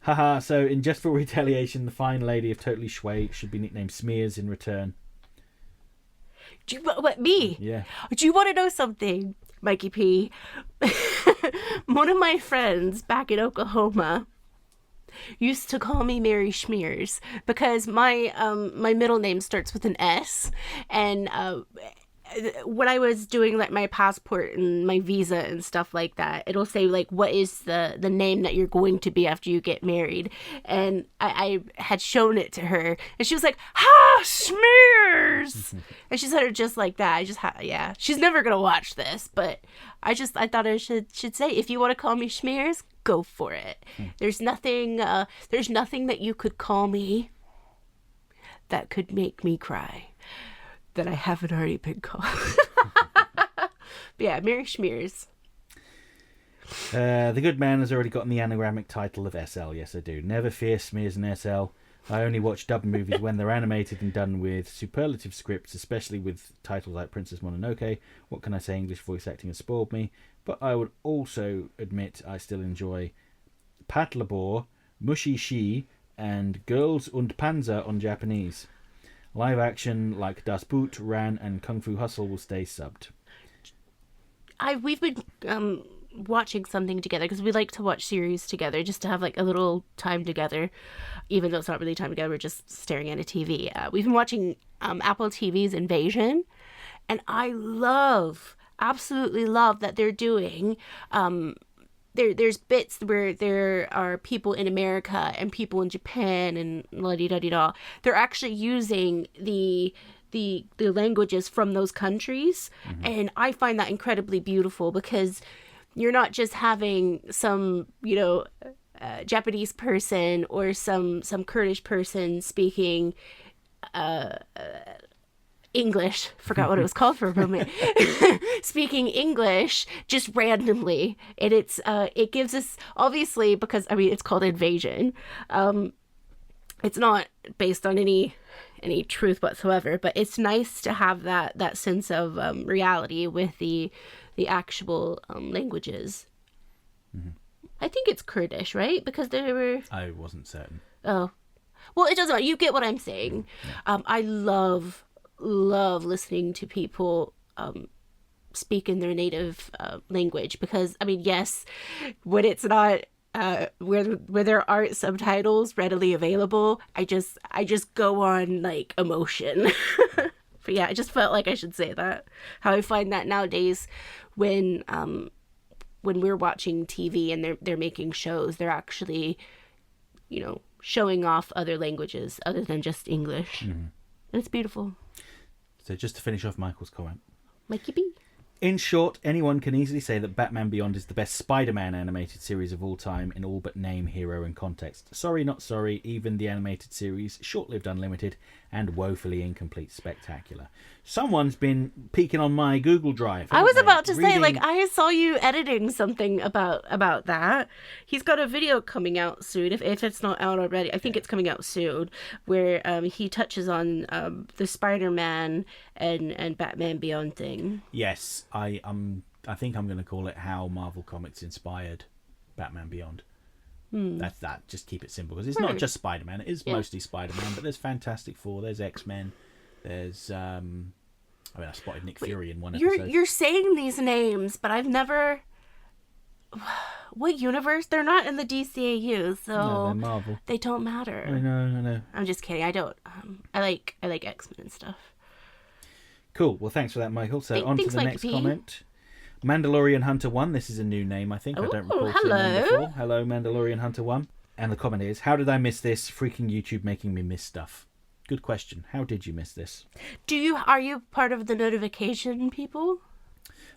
Haha, so in Just for Retaliation, the fine lady of Totally Schway should be nicknamed Smears in return. What, me? Yeah. Do you want to know something, Mikey P? One of my friends back in Oklahoma used to call me Mary Schmears because my middle name starts with an S, and when I was doing like my passport and my visa and stuff like that, it'll say like what is the name that you're going to be after you get married, and I had shown it to her and she was like, "Ha, Schmears!" And she said it just like that. Yeah, she's never gonna watch this, but I thought I should say, if you want to call me Schmears, go for it. There's nothing that you could call me that could make me cry that I haven't already been called. But yeah, Mary Schmears. The good man has already gotten the anagrammic title of SL. Yes, I do. Never fear, Smears and SL. I only watch dubbed movies when they're animated and done with superlative scripts, especially with titles like Princess Mononoke. What can I say? English voice acting has spoiled me. But I would also admit I still enjoy Patlabor, Mushishi, and Girls und Panzer on Japanese. Live action like Das Boot, Ran, and Kung Fu Hustle will stay subbed. We've been watching something together because we like to watch series together just to have like a little time together, even though it's not really time together. We're just staring at a TV. We've been watching Apple TV's Invasion, and I absolutely love that they're doing. There's bits where there are people in America and people in Japan and la-di-da-di-da. They're actually using the languages from those countries. Mm-hmm. And I find that incredibly beautiful because you're not just having some, Japanese person or some Kurdish person speaking English, forgot what it was called for a moment, speaking English just randomly. And it gives us, obviously, because, it's called Invasion. It's not based on any truth whatsoever, but it's nice to have that sense of reality with the actual languages. Mm-hmm. I think it's Kurdish, right? Because there were... I wasn't certain. Oh. Well, it doesn't matter. You get what I'm saying. Yeah. I love listening to people speak in their native language because, yes, when it's not... where there aren't subtitles readily available, I just go on like emotion. But yeah, I just felt like I should say that. How I find that nowadays when we're watching TV and they're making shows, they're actually, showing off other languages other than just English. Mm-hmm. And it's beautiful. So just to finish off Michael's comment. Mikey B. In short, anyone can easily say that Batman Beyond is the best Spider-Man animated series of all time in all but name, hero, and context. Sorry, not sorry, even the animated series, short-lived Unlimited, and woefully incomplete Spectacular. Someone's been peeking on my Google Drive. I was about to say, I saw you editing something about that. He's got a video coming out soon, if it's not out already. I think it's coming out soon, where he touches on the Spider-Man and Batman Beyond thing. Yes, I think I'm going to call it How Marvel Comics Inspired Batman Beyond. That's that. Just keep it simple because it's not just Spider-Man. It is mostly Spider-Man, but there's Fantastic Four, there's X-Men, there's I spotted Nick Fury in one episode. You're saying these names, but I've never. What universe? They're not in the DCAU, so no, they're Marvel. They don't matter. I know. I'm just kidding. I don't. I like X-Men and stuff. Cool. Well, thanks for that, Michael. So on to the next comment. Mandalorian Hunter 1. This is a new name, I think. I don't recall seeing one before. Hello, Mandalorian Hunter 1. And the comment is, how did I miss this? Freaking YouTube making me miss stuff. Good question. How did you miss this? Are you part of the notification people?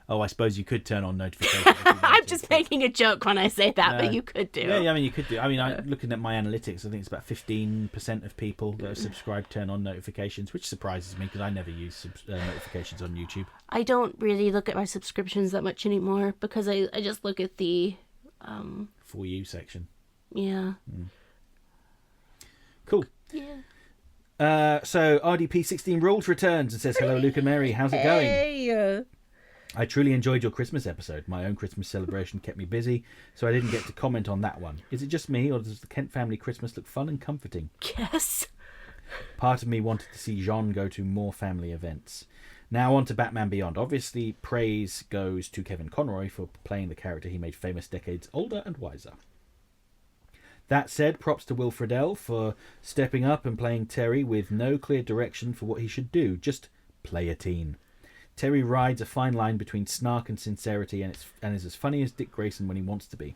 Oh, I suppose you could turn on notifications. I'm just making a joke when I say that, but you could do. Yeah, you could do. Looking at my analytics, I think it's about 15% of people that are subscribed turn on notifications, which surprises me because I never use notifications on YouTube. I don't really look at my subscriptions that much anymore because I just look at the... For You section. Yeah. Cool. Yeah. So RDP16 Rules returns and says, hello, Luke and Mary. How's it going? Hey. I truly enjoyed your Christmas episode. My own Christmas celebration kept me busy, so I didn't get to comment on that one. Is it just me, or does the Kent family Christmas look fun and comforting? Yes. Part of me wanted to see Jean go to more family events. Now on to Batman Beyond. Obviously, praise goes to Kevin Conroy for playing the character he made famous decades older and wiser. That said, props to Will Friedle for stepping up and playing Terry with no clear direction for what he should do. Just play a teen. Terry rides a fine line between snark and sincerity and is as funny as Dick Grayson when he wants to be.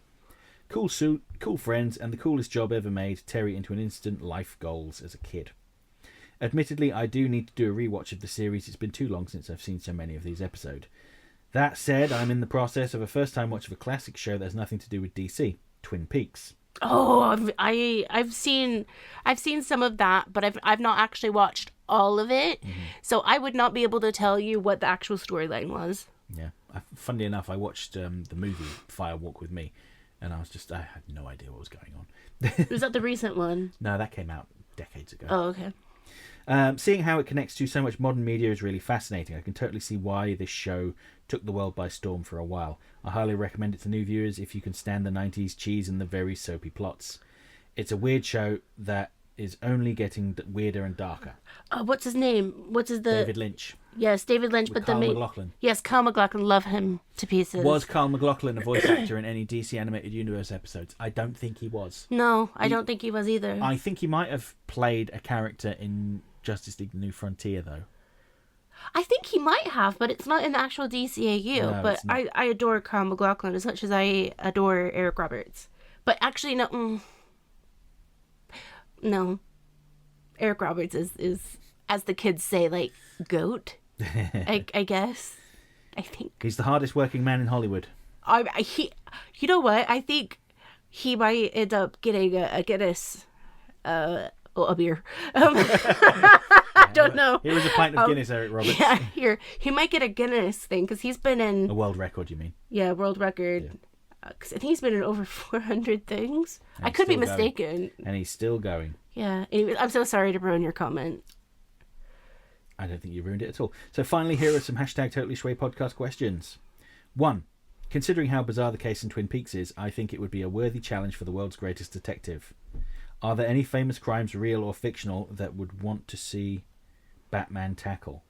Cool suit, cool friends, and the coolest job ever made Terry into an instant life goals as a kid. Admittedly, I do need to do a rewatch of the series. It's been too long since I've seen so many of these episodes. That said, I'm in the process of a first-time watch of a classic show that has nothing to do with DC, Twin Peaks. Oh, I've seen some of that, but I've not actually watched all of it, so I would not be able to tell you what the actual storyline was. Yeah, funnily enough, I watched the movie Fire Walk with Me, and I had no idea what was going on. Was that the recent one? No, that came out decades ago. Oh, okay. Seeing how it connects to so much modern media is really fascinating. I can totally see why this show took the world by storm for a while. I highly recommend it to new viewers if you can stand the 90s cheese and the very soapy plots. It's a weird show that is only getting weirder and darker. What's his name? David Lynch. Yes, David Lynch. With Kyle MacLachlan. Yes, Kyle MacLachlan. Love him to pieces. Was Kyle MacLachlan a voice actor in any DC Animated Universe episodes? I don't think he was. No, I don't think he was either. I think he might have played a character in Justice League: The New Frontier, though. I think he might have, but it's not in the actual DCAU. No, but it's not. I adore Kyle MacLachlan as much as I adore Eric Roberts. But actually, no. No. Eric Roberts is, as the kids say, like, GOAT, I guess. I think. He's the hardest working man in Hollywood. You know what? I think he might end up getting a Guinness, a beer. I don't know. Here is a pint of Guinness, Eric Roberts. Yeah, here. He might get a Guinness thing, because he's been in... A world record, you mean? Yeah, world record. Yeah. 'Cause I think he's been in over 400 things. And I could be still going. mistaken. And he's still going. Yeah. Anyway, I'm so sorry to ruin your comment. I don't think you ruined it at all. So finally, here are some hashtag Totally Schway podcast questions. 1. Considering how bizarre the case in Twin Peaks is, I think it would be a worthy challenge for the world's greatest detective. Are there any famous crimes, real or fictional, that would want to see Batman tackle?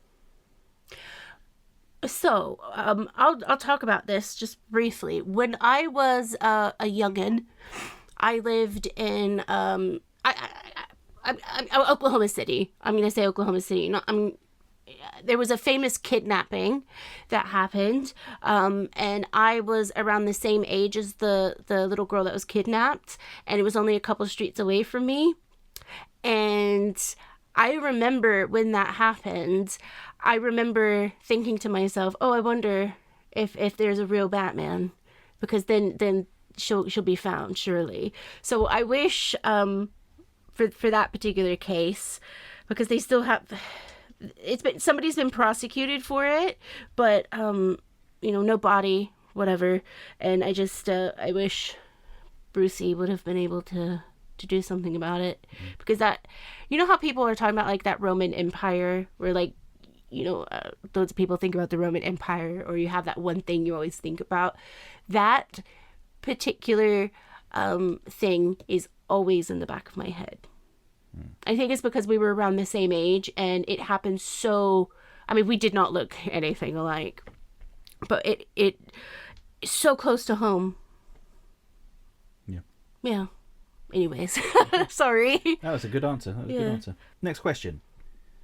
So, I'll talk about this just briefly. When I was a youngin', I lived in Oklahoma City. I'm gonna say Oklahoma City. There was a famous kidnapping that happened, and I was around the same age as the little girl that was kidnapped, and it was only a couple streets away from me. And I remember when that happened, I remember thinking to myself, oh, I wonder if there's a real Batman, because then she'll be found, surely. So I wish for that particular case, because they still have... somebody's been prosecuted for it, but no body, whatever. And I just I wish Brucey would have been able to do something about it, because that, how people are talking about like that Roman Empire, where like loads of people think about the Roman Empire, or you have that one thing you always think about. That particular thing is always in the back of my head. I think it's because we were around the same age, and it happened so... I mean, we did not look anything alike, but it so close to home. Yeah. Anyways, sorry. That was a good answer. Next question.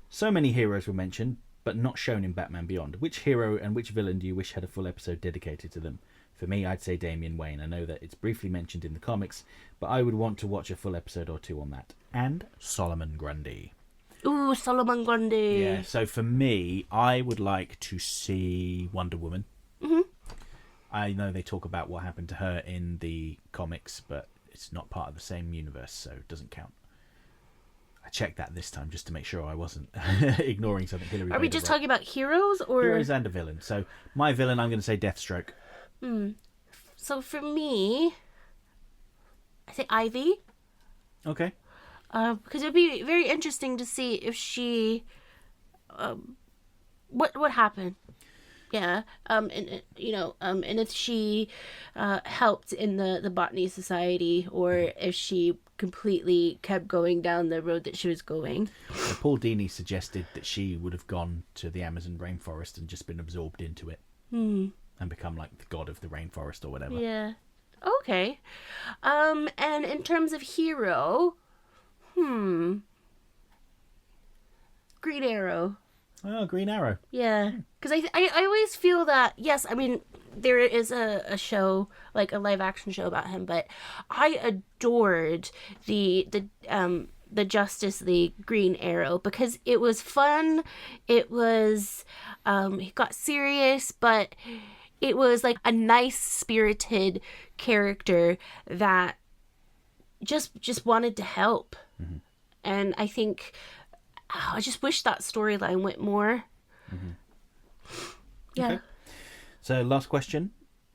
So many heroes were mentioned, but not shown in Batman Beyond. Which hero and which villain do you wish had a full episode dedicated to them? For me, I'd say Damian Wayne. I know that it's briefly mentioned in the comics, but I would want to watch a full episode or two on that. And Solomon Grundy. Ooh, Solomon Grundy. Yeah, so for me, I would like to see Wonder Woman. Mm-hmm. I know they talk about what happened to her in the comics, but it's not part of the same universe, so it doesn't count. I checked that this time just to make sure I wasn't ignoring something Hillary Are we just talking about heroes, or... Heroes and a villain. So my villain, I'm going to say Deathstroke. So for me, I say Ivy. Okay. Because it would be very interesting to see if she, what happened. Yeah. And if she helped in the Botany Society, or if she completely kept going down the road that she was going. So Paul Dini suggested that she would have gone to the Amazon rainforest and just been absorbed into it. And become like the god of the rainforest or whatever. Yeah. Okay. And in terms of hero, Green Arrow. Oh, Green Arrow. Yeah. Because I always feel that, yes, I mean, there is a show, like a live action show about him, but I adored the Justice League Green Arrow, because it was fun. It was, it got serious, but it was like a nice spirited character that just wanted to help. Mm-hmm. And I think, I just wish that storyline went more. Mm-hmm. Yeah. Okay. So last question.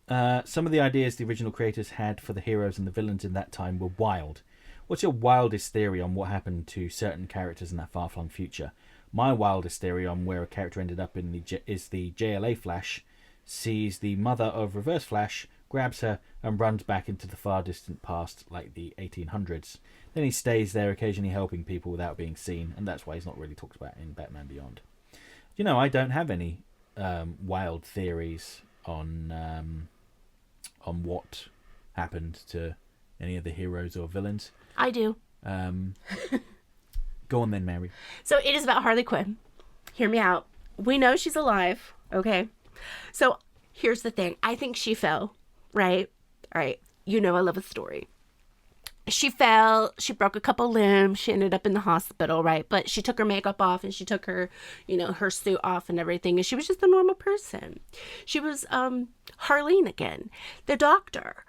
Some of the ideas the original creators had for the heroes and the villains in that time were wild. What's your wildest theory on what happened to certain characters in that far-flung future? My wildest theory on where a character ended up is the JLA Flash sees the mother of Reverse Flash, grabs her, and runs back into the far distant past like the 1800s. Then he stays there, occasionally helping people without being seen, and that's why he's not really talked about in Batman Beyond. I don't have any wild theories on what happened to any of the heroes or villains. I do. Go on then, Mary. So it is about Harley Quinn. Hear me out. We know she's alive, okay? So here's the thing. I think she fell, right? All right. I love a story. She fell. She broke a couple limbs. She ended up in the hospital, right? But she took her makeup off and she took her, her suit off and everything. And she was just a normal person. She was Harleen again. The doctor.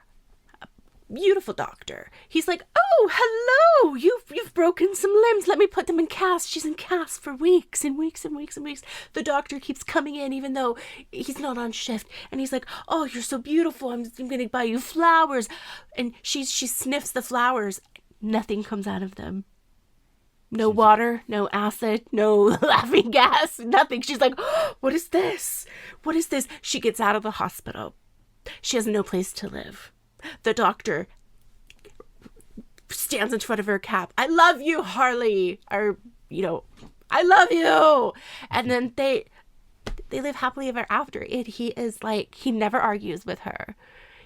Beautiful doctor. He's like, oh, hello, you've broken some limbs. Let me put them in cast. She's in cast for weeks and weeks and weeks and weeks. The doctor keeps coming in even though he's not on shift. And he's like, oh, you're so beautiful. I'm going to buy you flowers. And she sniffs the flowers. Nothing comes out of them. No water, no acid, no laughing gas, nothing. She's like, oh, what is this? What is this? She gets out of the hospital. She has no place to live. The doctor stands in front of her cab. I love you, Harley. Or, I love you. And then they live happily ever after. He is like, he never argues with her.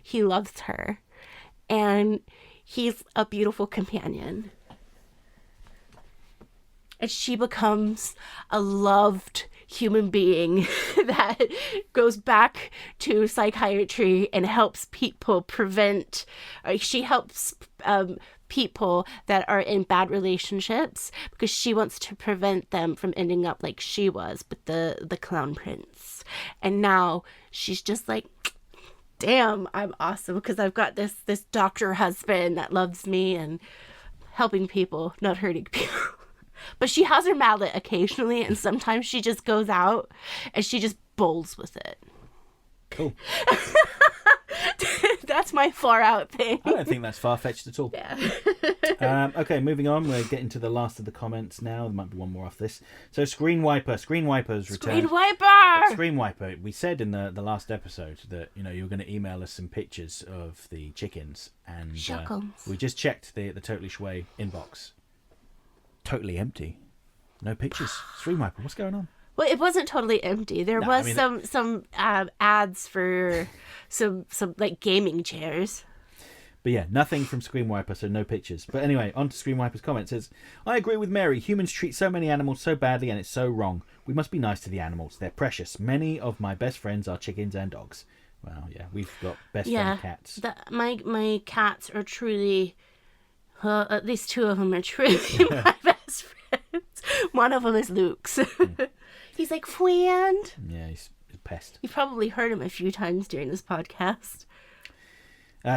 He loves her. And he's a beautiful companion. And she becomes a loved human being that goes back to psychiatry and helps people prevent. She helps people that are in bad relationships because she wants to prevent them from ending up like she was with the clown prince. And now she's just like, damn, I'm awesome because I've got this doctor husband that loves me and helping people, not hurting people. But she has her mallet occasionally, and sometimes she just goes out and she just bowls with it. Cool. That's my far out thing. I don't think that's far-fetched at all. Yeah. Okay, moving on. We're getting to the last of the comments now. There might be one more off this. So, Screen Wiper's returned. Screen Wiper! Screen Wiper. We said in the last episode that, you were going to email us some pictures of the chickens. And we just checked the Totally Schway inbox. Totally empty. No pictures. Screen Wiper, what's going on? Well, it wasn't totally empty. There was some ads for some like gaming chairs. But yeah, nothing from Screen Wiper, so no pictures. But anyway, on to Screen Wiper's comment. It says, I agree with Mary. Humans treat so many animals so badly and it's so wrong. We must be nice to the animals. They're precious. Many of my best friends are chickens and dogs. Well, yeah, we've got best friend cats. My cats are truly... at least two of them are truly my best friends. One of them is Luke's. He's like, friend. Yeah, he's a pest. You've probably heard him a few times during this podcast.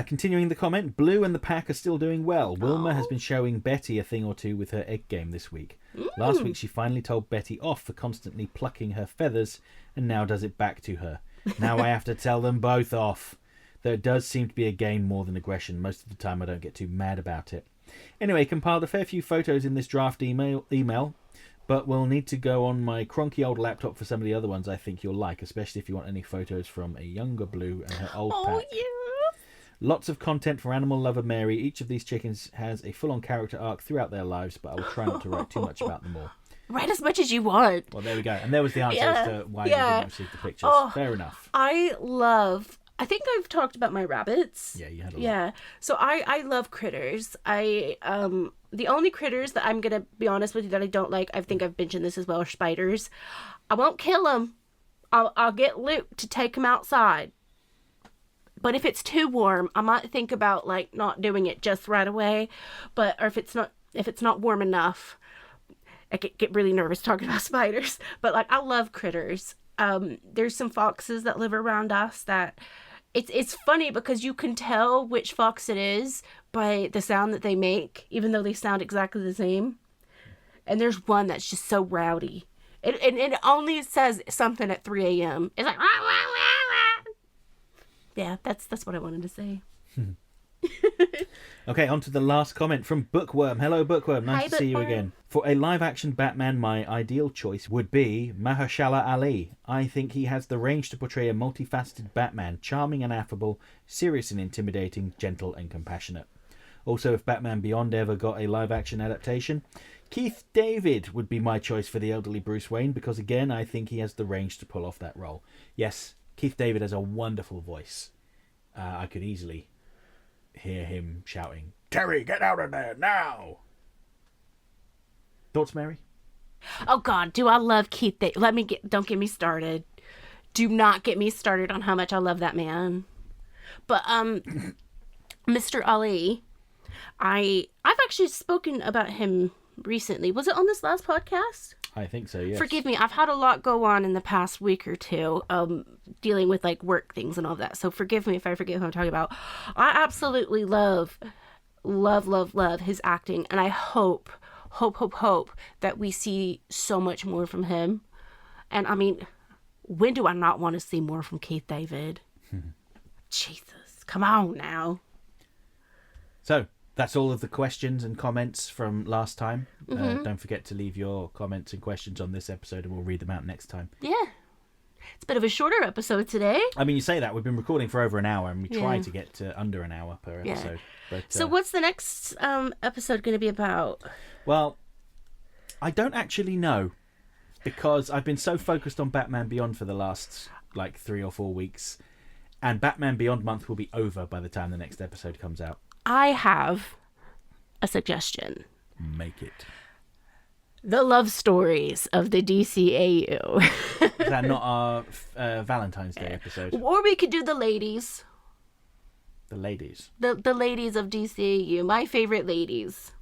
Continuing the comment, Blue and the pack are still doing well. Wilma has been showing Betty a thing or two with her egg game this week. Last week she finally told Betty off for constantly plucking her feathers and now does it back to her. Now I have to tell them both off. Though it does seem to be a game more than aggression. Most of the time I don't get too mad about it. Anyway, compiled a fair few photos in this draft email, but we'll need to go on my cronky old laptop for some of the other ones I think you'll like, especially if you want any photos from a younger Blue and her old pack. Yeah. Lots of content for animal lover Mary. Each of these chickens has a full-on character arc throughout their lives, but I will try not to write too much about them all. Write as much as you want. Well, there we go. And there was the answer as to why you didn't receive the pictures. Fair enough. I think I've talked about my rabbits. Yeah, you had a lot. Yeah. So I love critters. The only critters that I'm going to be honest with you that I don't like, I think I've mentioned this as well, are spiders. I won't kill them. I'll get Luke to take them outside. But if it's too warm, I might think about like not doing it just right away. Or if it's not warm enough, I get really nervous talking about spiders. But like I love critters. There's some foxes that live around us that it's funny because you can tell which fox it is by the sound that they make, even though they sound exactly the same. And there's one that's just so rowdy. It only says something at 3 a.m. It's like, rah, rah, rah, rah. Yeah, that's what I wanted to say. Okay, on to the last comment from Bookworm. Hello, Bookworm. Nice Hi, to see you Bookworm. again. For a live-action Batman, my ideal choice would be Mahershala Ali. I think he has the range to portray a multifaceted Batman, charming and affable, serious and intimidating, gentle and compassionate. Also, if Batman Beyond ever got a live-action adaptation, Keith David would be my choice for the elderly Bruce Wayne, because again, I think he has the range to pull off that role. Yes, Keith David has a wonderful voice. I could easily hear him shouting, "Terry, get out of there now!" Thoughts, Mary? Oh God, do I love Keith? Don't get me started. Do not get me started on how much I love that man. But Mr. Ali, I've actually spoken about him recently. Was it on this last podcast? I think so, yes. Forgive me, I've had a lot go on in the past week or two, dealing with like work things and all that. So forgive me if I forget who I'm talking about. I absolutely love his acting, and I hope that we see so much more from him. And I mean, when do I not want to see more from Keith David? Jesus, come on now. So, that's all of the questions and comments from last time. Don't forget to leave your comments and questions on this episode, and we'll read them out next time. Yeah. It's a bit of a shorter episode today. I mean, you say that. We've been recording for over an hour, and we try to get to under an hour per episode. But, so what's the next episode going to be about? Well, I don't actually know, because I've been so focused on Batman Beyond for the last, 3 or 4 weeks, and Batman Beyond month will be over by the time the next episode comes out. I have a suggestion. Make it. The love stories of the DCAU. Is that not our Valentine's Day episode? Or we could do the ladies. The ladies. The ladies of DCAU. My favorite ladies.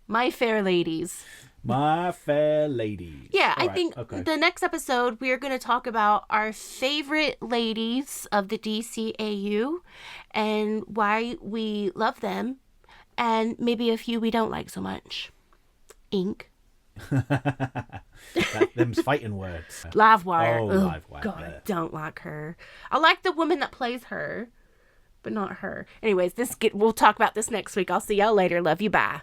My fair ladies. My fair ladies. Yeah, All I right, think okay. the next episode we are going to talk about our favorite ladies of the DCAU and why we love them, and maybe a few we don't like so much. Ink. Them's fighting words. Livewire. Oh, Ugh, Livewire. God, I don't like her. I like the woman that plays her, but not her. Anyways, we'll talk about this next week. I'll see y'all later. Love you. Bye.